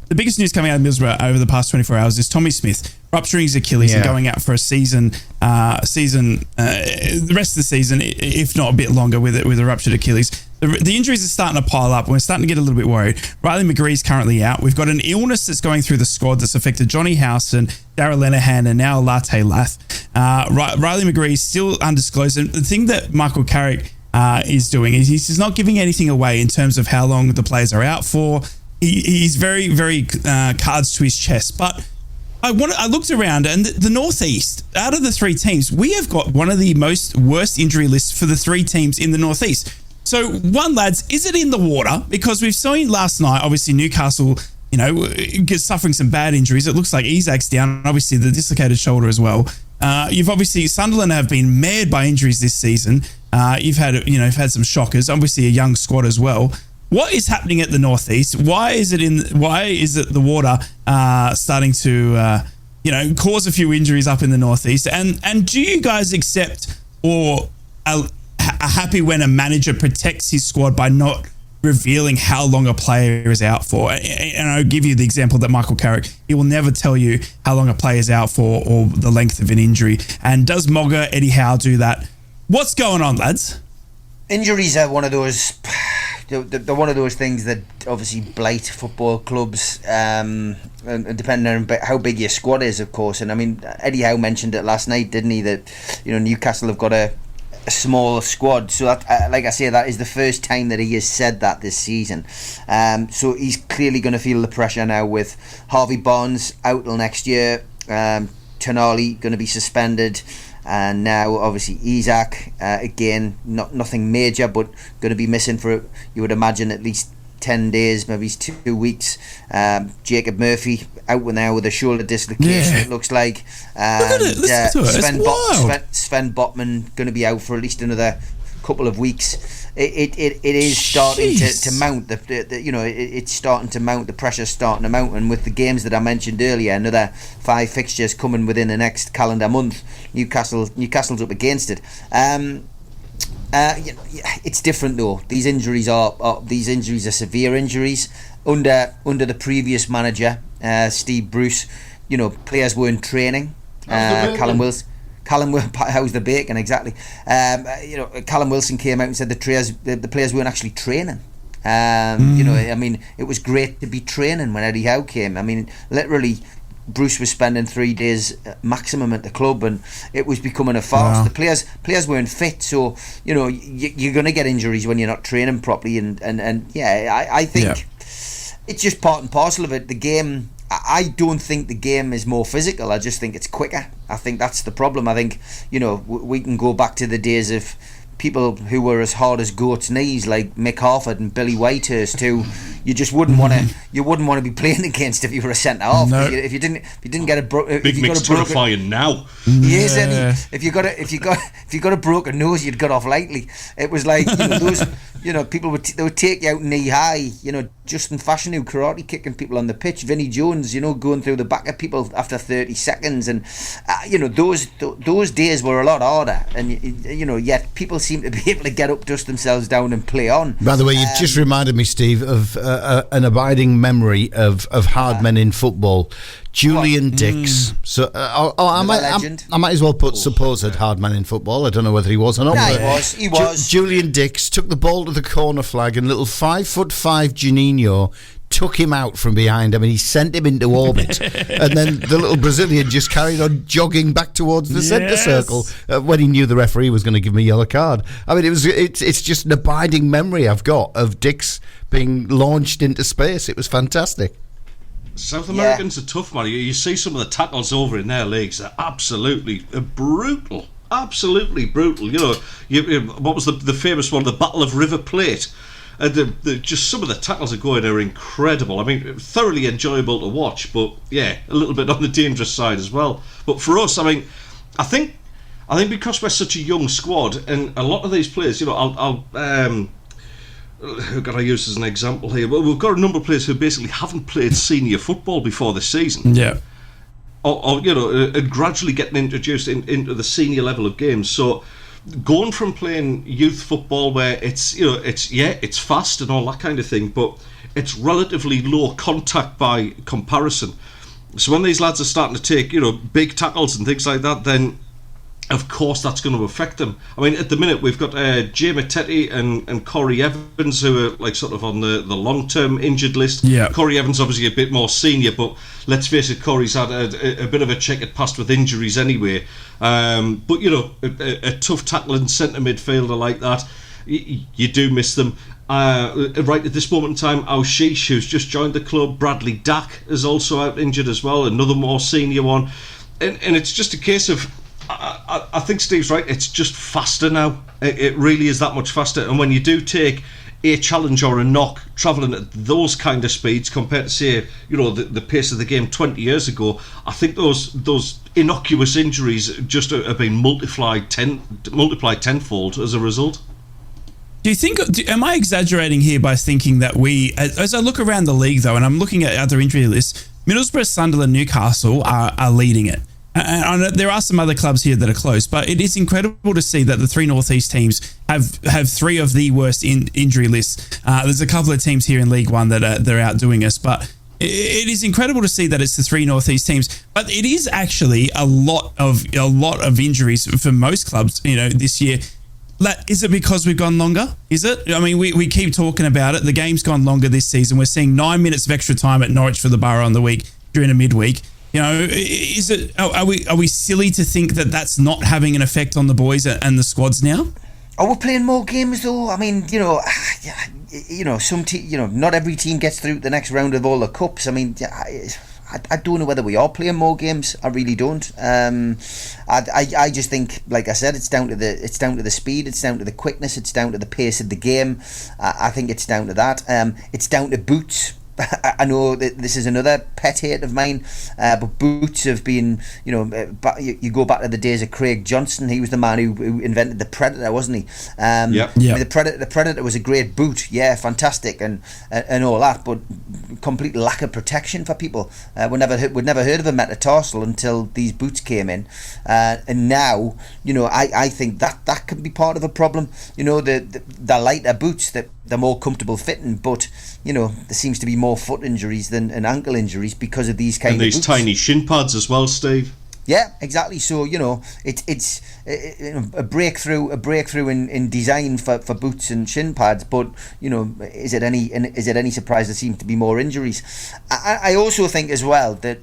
The biggest news coming out of Middlesbrough over the past 24 hours is Tommy Smith rupturing his Achilles and going out for a season, the rest of the season, if not a bit longer, with a ruptured Achilles. The injuries are starting to pile up, and we're starting to get a little bit worried. Riley McGree's currently out. We've got an illness that's going through the squad that's affected Johnny Howson, Darragh Lenihan, and now Latte Lath. Riley McGree is still undisclosed. And the thing that Michael Carrick is doing is he's not giving anything away in terms of how long the players are out for. He's very, very cards to his chest. But I looked around, and the Northeast, out of the three teams, we have got one of the worst injury lists for the three teams in the Northeast. So, lads, is it in the water? Because we've seen last night, obviously, Newcastle, suffering some bad injuries. It looks like Isak's down, and obviously the dislocated shoulder as well. Sunderland have been mired by injuries this season. You've had some shockers, obviously a young squad as well. What is happening at the Northeast? Why is it the water starting to cause a few injuries up in the Northeast? And do you guys accept or are happy when a manager protects his squad by not revealing how long a player is out for? And I'll give you the example that Michael Carrick, he will never tell you how long a player is out for or the length of an injury. And does Mogger, Eddie Howe do that? What's going on, lads? Injuries are one of those. They're one of those things that obviously blight football clubs, and depending on how big your squad is, of course. And I mean, Eddie Howe mentioned it last night, didn't he? That Newcastle have got a small squad. So that, like I say, that is the first time that he has said that this season. So he's clearly going to feel the pressure now with Harvey Barnes out till next year. Tonali going to be suspended. And now, obviously, Isak, again, nothing major, but going to be missing for, you would imagine, at least 10 days, maybe 2 weeks. Jacob Murphy out now with a shoulder dislocation, it looks like. And Sven Botman going to be out for at least another couple of weeks. It is starting to mount. It's starting to mount. The pressure's starting to mount, and with the games that I mentioned earlier, another 5 fixtures coming within the next calendar month. Newcastle's up against it. It's different though. These injuries are severe injuries. Under the previous manager, Steve Bruce, players weren't training. How's the bacon exactly? Callum Wilson came out and said the players weren't actually training. I mean, it was great to be training when Eddie Howe came. I mean, literally, Bruce was spending 3 days maximum at the club, and it was becoming a farce. Wow. The players weren't fit, so you're going to get injuries when you're not training properly. I think it's just part and parcel of it. The game. I don't think the game is more physical. I just think it's quicker. I think that's the problem. I think we can go back to the days of people who were as hard as goat's knees, like Mick Harford and Billy Whitehurst, who you just wouldn't want to be playing against if you were a centre half. No. If you didn't get a Big Mick's terrifying now. Yes, Eddie. If you got a broken nose, you'd got off lightly. It was like those. People would take you out knee high. Justin Fashanu karate kicking people on the pitch. Vinnie Jones, going through the back of people after 30 seconds, and those days were a lot harder. And yet people seem to be able to get up, dust themselves down, and play on. By the way, you've just reminded me, Steve, of an abiding memory of hard men in football. Julian Dix. So, I might as well put supposed hard man in football. I don't know whether he was or not. No, he was. Julian Dix took the ball to the corner flag, and little 5'5" Juninho took him out from behind him and he sent him into orbit. And then the little Brazilian just carried on jogging back towards the centre circle when he knew the referee was going to give him a yellow card. I mean, it's just an abiding memory I've got of Dix being launched into space. It was fantastic. South Americans are tough, man. You see some of the tackles over in their leagues, they're absolutely brutal. Absolutely brutal. What was the famous one, the Battle of River Plate? Just some of the tackles are going are incredible. I mean, thoroughly enjoyable to watch, but yeah, a little bit on the dangerous side as well. But for us, I mean, I think because we're such a young squad, and a lot of these players, who can I use as an example here? Well, we've got a number of players who basically haven't played senior football before this season. Yeah. Or gradually getting introduced into the senior level of games. So going from playing youth football where it's fast and all that kind of thing, but it's relatively low contact by comparison. So when these lads are starting to take big tackles and things like that, then of course that's going to affect them. I mean, at the minute we've got Jay Matete and Corey Evans, who are like sort of on the long-term injured list. Yeah. Corey Evans obviously a bit more senior, but let's face it, Corey's had a bit of a checkered past with injuries anyway. But a tough tackling centre midfielder like that, you do miss them. Right at this moment in time, Aushish, who's just joined the club, Bradley Dack is also out injured as well, another more senior one, and it's just a case of I think Steve's right, it's just faster now. It really is that much faster, and when you do take a challenge or a knock travelling at those kind of speeds compared to, say, the pace of the game 20 years ago, I think those innocuous injuries just have been multiplied tenfold as a result. Do you think, am I exaggerating here by thinking that as I look around the league though, and I'm looking at other injury lists, Middlesbrough, Sunderland, Newcastle are leading it. And there are some other clubs here that are close, but it is incredible to see that the three Northeast teams have three of the worst injury lists. There's a couple of teams here in League One that they're outdoing us, but it is incredible to see that it's the three Northeast teams. But it is actually a lot of injuries for most clubs, this year. Is it because we've gone longer? Is it? I mean, we keep talking about it. The game's gone longer this season. We're seeing 9 minutes of extra time at Norwich for the Borough on the week during a midweek. Is it? Are we silly to think that that's not having an effect on the boys and the squads now? Oh, we're playing more games though. I mean, not every team gets through the next round of all the cups. I mean, I don't know whether we are playing more games. I really don't. I just think, like I said, it's down to the speed, it's down to the quickness, it's down to the pace of the game. I think it's down to that. It's down to boots. I know that this is another pet hate of mine, but boots have been, you go back to the days of Craig Johnson. He was the man who invented the Predator, wasn't he? Yeah. I mean, the Predator was a great boot, yeah, fantastic, and all that, but complete lack of protection for people. We'd never heard of a metatarsal until these boots came in, and now, I think that could be part of a problem. The lighter boots, that they're more comfortable fitting, but there seems to be more foot injuries than ankle injuries because of these kind of boots. And these tiny shin pads as well, Steve. Yeah, exactly. So it's a breakthrough in design for boots and shin pads. But is it any surprise there seem to be more injuries? I also think as well that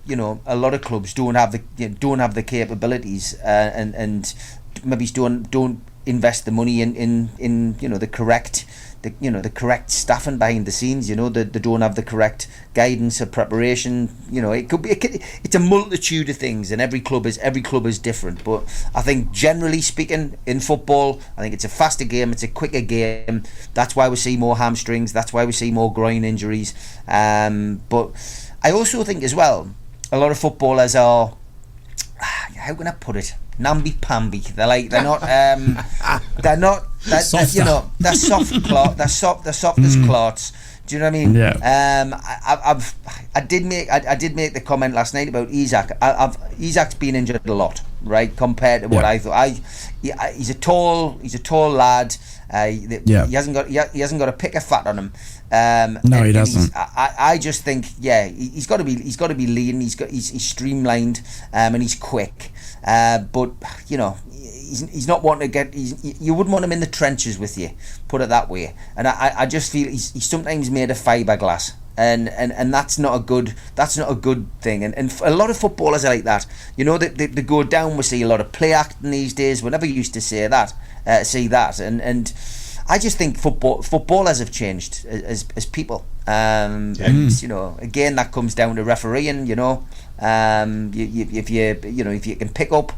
a lot of clubs don't have the capabilities and maybe don't invest the money in the correct. The correct staffing behind the scenes. They don't have the correct guidance or preparation. It's a multitude of things, and every club is different. But I think generally speaking, in football, I think it's a faster game, it's a quicker game. That's why we see more hamstrings. That's why we see more groin injuries. But I also think as well, a lot of footballers are, how can I put it, namby-pamby. They're not they're softest clots. Do you know what I mean? Yeah. I did make the comment last night about Isak. Isak's been injured a lot, right? Compared to what I thought. He's a tall lad. He hasn't got a pick of fat on him. No, he doesn't. I just think, he's got to be lean. He's streamlined, and he's quick. But he's not wanting to get. You wouldn't want him in the trenches with you. Put it that way. And I just feel he's sometimes made of fiberglass. and that's not a good thing. And a lot of footballers are like that. You know, they go down. We see a lot of play acting these days. We never used to see that. And I just think footballers have changed as people. And you know, again, that comes down to refereeing. You know, if you can pick up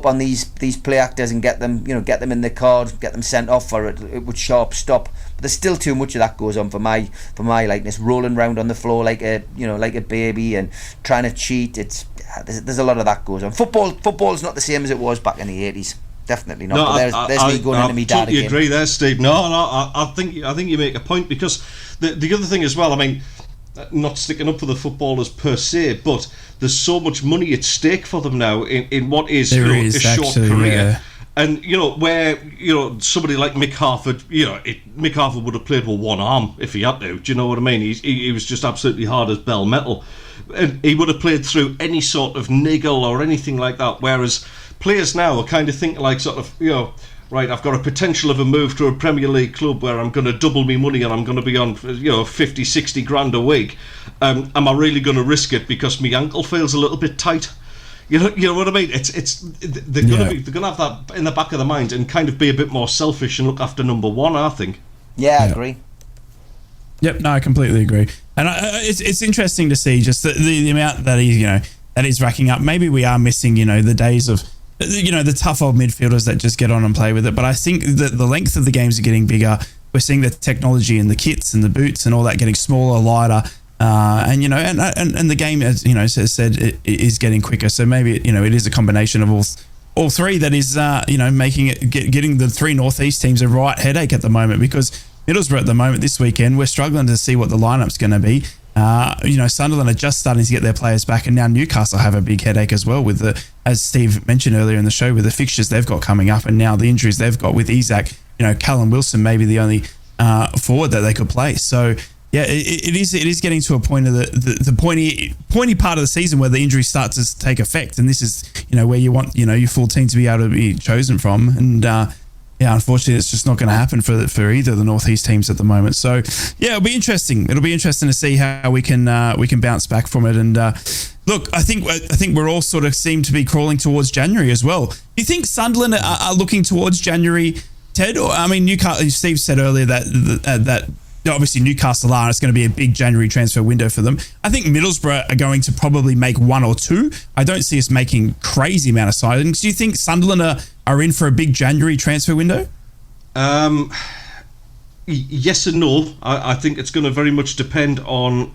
on these play actors and get them in the card, get them sent off for it would sharp stop. But there's still too much of that goes on for my likeness, rolling around on the floor like a baby and trying to cheat. There's a lot of that goes on. Football's not the same as it was back in the 80s. Definitely not. No, but there's me going into me dad totally again. agree there, Steve. No, I think you make a point, because the other thing as well, I mean, not sticking up for the footballers per se, but there's so much money at stake for them now in what is a short career. Yeah. And where somebody like Mick Harford, Mick Harford would have played with one arm if he had to. Do you know what I mean? He was just absolutely hard as bell metal, and he would have played through any sort of niggle or anything like that. Whereas players now are kind of thinking like sort of, right, I've got a potential of a move to a Premier League club where I'm going to double my money and I'm going to be on 50, 60 grand a week. Am I really going to risk it because my ankle feels a little bit tight? You know what I mean? They're going to have that in the back of their mind and kind of be a bit more selfish and look after number one, I think. Yeah, I agree. Yep, no, I completely agree. And it's interesting to see just the amount that he's racking up. Maybe we are missing, the days of the tough old midfielders that just get on and play with it. But I think that the length of the games are getting bigger. We're seeing the technology and the kits and the boots and all that getting smaller, lighter. And the game, as as said, it is getting quicker. So maybe it is a combination of all three that is making it getting the three Northeast teams a right headache at the moment, because Middlesbrough at the moment this weekend, we're struggling to see what the lineup's going to be. Sunderland are just starting to get their players back, and now Newcastle have a big headache as well with as Steve mentioned earlier in the show, with the fixtures they've got coming up, and now the injuries they've got with Isaac. Callum Wilson may be the only forward that they could play. So yeah, it is getting to a point of the pointy part of the season where the injuries start to take effect, and this is where you want your full team to be able to be chosen from, and unfortunately it's just not going to happen for either of the Northeast teams at the moment. So yeah, it'll be interesting to see how we can bounce back from it. And look, I think we're all sort of seem to be crawling towards January as well. Do you think Sunderland are looking towards January, Ted? Or I mean, Newcastle, Steve said earlier that obviously Newcastle are, it's going to be a big January transfer window for them. I think Middlesbrough are going to probably make one or two. I don't see us making crazy amount of signings. Do you think Sunderland are in for a big January transfer window? Yes and no. I think it's going to very much depend on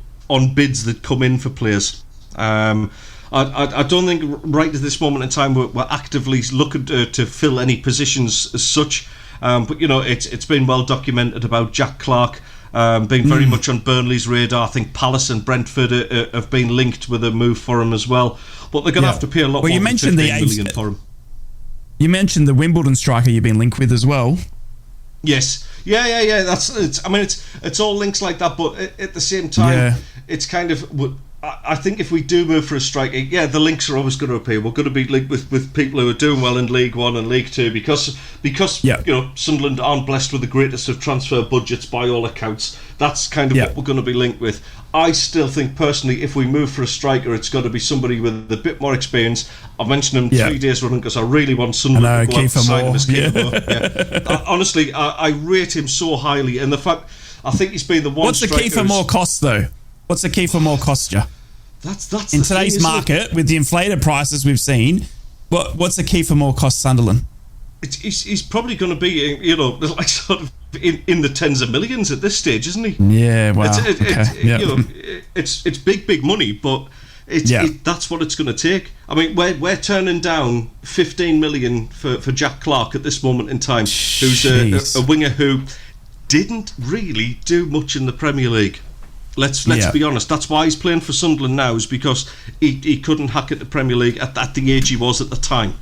bids that come in for players. I don't think right at this moment in time we're actively looking to fill any positions as such. But it's been well documented about Jack Clark being very much on Burnley's radar. I think Palace and Brentford have been linked with a move for him as well. But they're going to have to pay a lot more than 15 million for him. You mentioned the Wimbledon striker you've been linked with as well. Yes. Yeah. It's all links like that, but at the same time, it's kind of. I think if we do move for a striker, the links are always going to appear. We're going to be linked with people who are doing well in League One and League Two because Sunderland aren't blessed with the greatest of transfer budgets by all accounts. That's kind of what we're going to be linked with. I still think personally, if we move for a striker, it's got to be somebody with a bit more experience. I've mentioned him 3 days running because I really want Sunderland to go outside of his Kiefer. Honestly, I rate him so highly, and the fact I think he's been the one. What's the Kiefer Moore cost though? What's the Kiefer Moore cost you? That's in today's market with the inflated prices we've seen. What's the Kiefer Moore cost Sunderland? He's probably going to be like sort of in the tens of millions at this stage, isn't he? Yeah, wow. It's big money, but that's what it's going to take. I mean, we're turning down 15 million for Jack Clark at this moment in time, who's a winger who didn't really do much in the Premier League. Let's be honest. That's why he's playing for Sunderland now, is because he couldn't hack it the Premier League at the age he was at the time.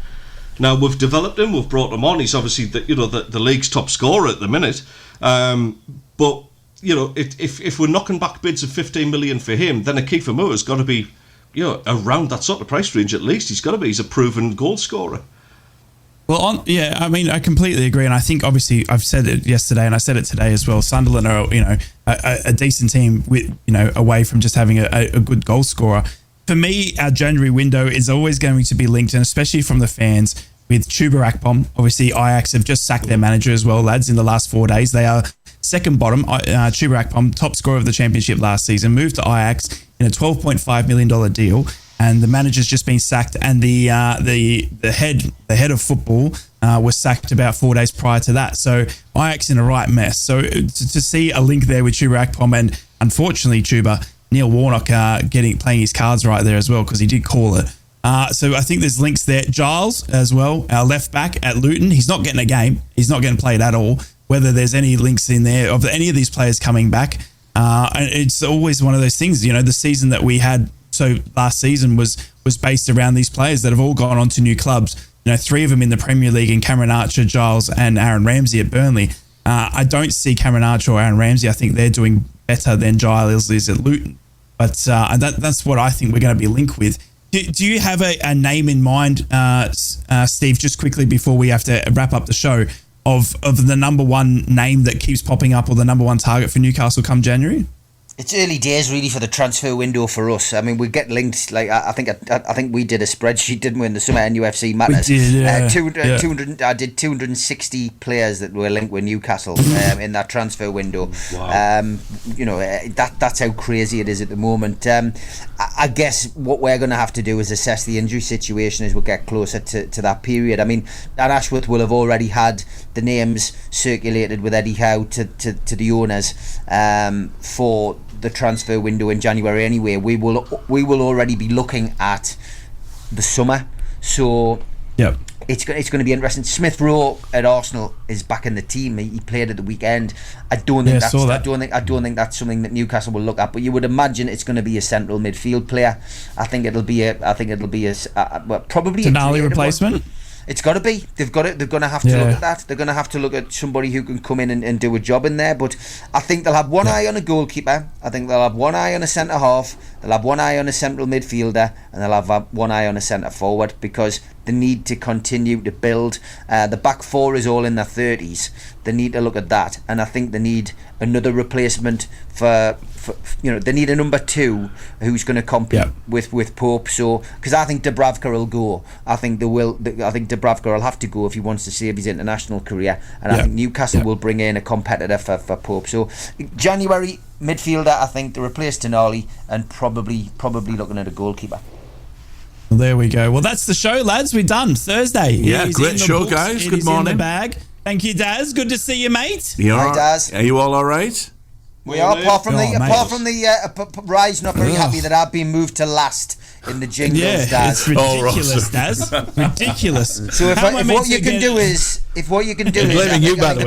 Now we've developed him, we've brought him on. He's obviously the league's top scorer at the minute. But if we're knocking back bids of 15 million for him, then a Kiefer Moore has got to be around that sort of price range at least. He's a proven goal scorer. Well, I mean, I completely agree, and I think obviously I've said it yesterday, and I said it today as well. Sunderland are, a decent team with, away from just having a good goal scorer. For me, our January window is always going to be linked, and especially from the fans, with Chuba Akpom. Obviously, Ajax have just sacked their manager as well, lads, in the last 4 days. They are second bottom. Chuba Akpom, top scorer of the championship last season, moved to Ajax in a $12.5 million deal. And the manager's just been sacked, and the head of football was sacked about 4 days prior to that. So Ajax in a right mess. So to see a link there with Chuba Akpom, and unfortunately Chuba, Neil Warnock playing his cards right there as well, because he did call it. So I think there's links there. Giles as well, our left back at Luton. He's not getting a game. He's not getting played at all. Whether there's any links in there of any of these players coming back, and it's always one of those things. The season that we had. So last season was based around these players that have all gone on to new clubs. 3 of them in the Premier League, in Cameron Archer, Giles, and Aaron Ramsey at Burnley. I don't see Cameron Archer or Aaron Ramsey. I think they're doing better than Giles is at Luton. But that's what I think we're going to be linked with. Do you have a name in mind, Steve, just quickly before we have to wrap up the show, of the number one name that keeps popping up, or the number one target for Newcastle come January? It's early days, really, for the transfer window for us. I mean, we get linked. Like I think we did a spreadsheet, didn't we, in the summer NUFC Matters? We did, yeah. 200. I did 260 players that were linked with Newcastle in that transfer window. Wow. That's how crazy it is at the moment. I guess what we're going to have to do is assess the injury situation as we get closer to that period. I mean, Dan Ashworth will have already had the names circulated with Eddie Howe to the owners for the transfer window in January anyway. We will already be looking at the summer, so yep. It's going to be interesting. Smith Rowe at Arsenal is back in the team. He played at the weekend. I don't think that's something that Newcastle will look at. But you would imagine it's going to be a central midfield player. I think it'll be probably a Denali replacement. It's got to be. They're going to have to look at that. They're going to have to look at somebody who can come in and do a job in there. But I think they'll have one eye on a goalkeeper. I think they'll have one eye on a centre half. They'll have one eye on a central midfielder, and they'll have one eye on a centre forward, because they need to continue to build. The back four is all in their 30s. They need to look at that, and I think they need another replacement for they need a number 2 who's going to compete with Pope. So, because I think Dubravka will go. I think Dubravka will have to go if he wants to save his international career, and I think Newcastle will bring in a competitor for Pope. So January midfielder, I think, to replace Denali, and probably looking at a goalkeeper. Well, there we go. Well, that's the show, lads. We're done. Thursday. Yeah, great show, books. Guys. Good morning. In the bag. Thank you, Daz. Good to see you, mate. Hi, Daz. Are you all right? We are, apart from the Rye's not very happy that I've been moved to last in the jingles, Daz. It's ridiculous, Daz. Ridiculous. So if what you can do is, the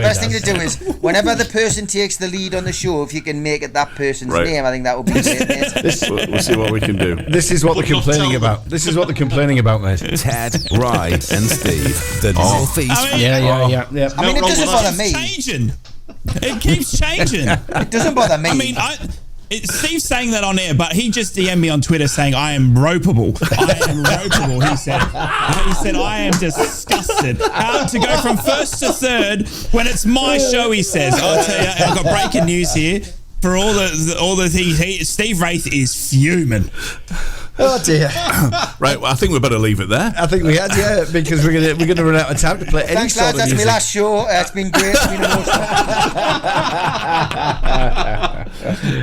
best thing to do is, whenever the person takes the lead on the show, if you can make it that person's name, I think that would be great. We'll see what we can do. This is what they're complaining about. This is what they're complaining about, mate. Ted, Rye, and Steve, the North East. Yeah. I mean, it doesn't bother me. It keeps changing. It doesn't bother me. I mean, Steve's saying that on air, but he just DM'd me on Twitter saying I am ropeable. I am ropeable, he said. He said, I am disgusted. How to go from first to third when it's my show, he says. I'll tell you, I've got breaking news here. For all the things, Steve Wraith is fuming. Oh dear! Right, well, I think we better leave it there. I think we had, because we're gonna run out of time to play any Thanks, sort lads, of that's music. my last show. It's been great. It's been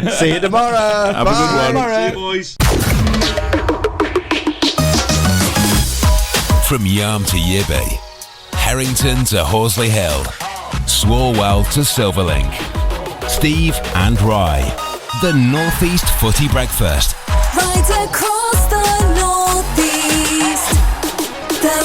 emotional. See you tomorrow. Have a good one. See you, boys. From Yarm to Yibby, Harrington to Horsley Hill, Swarwell to Silverlink, Steve and Rye, the North East Footy Breakfast. Right across the Northeast, the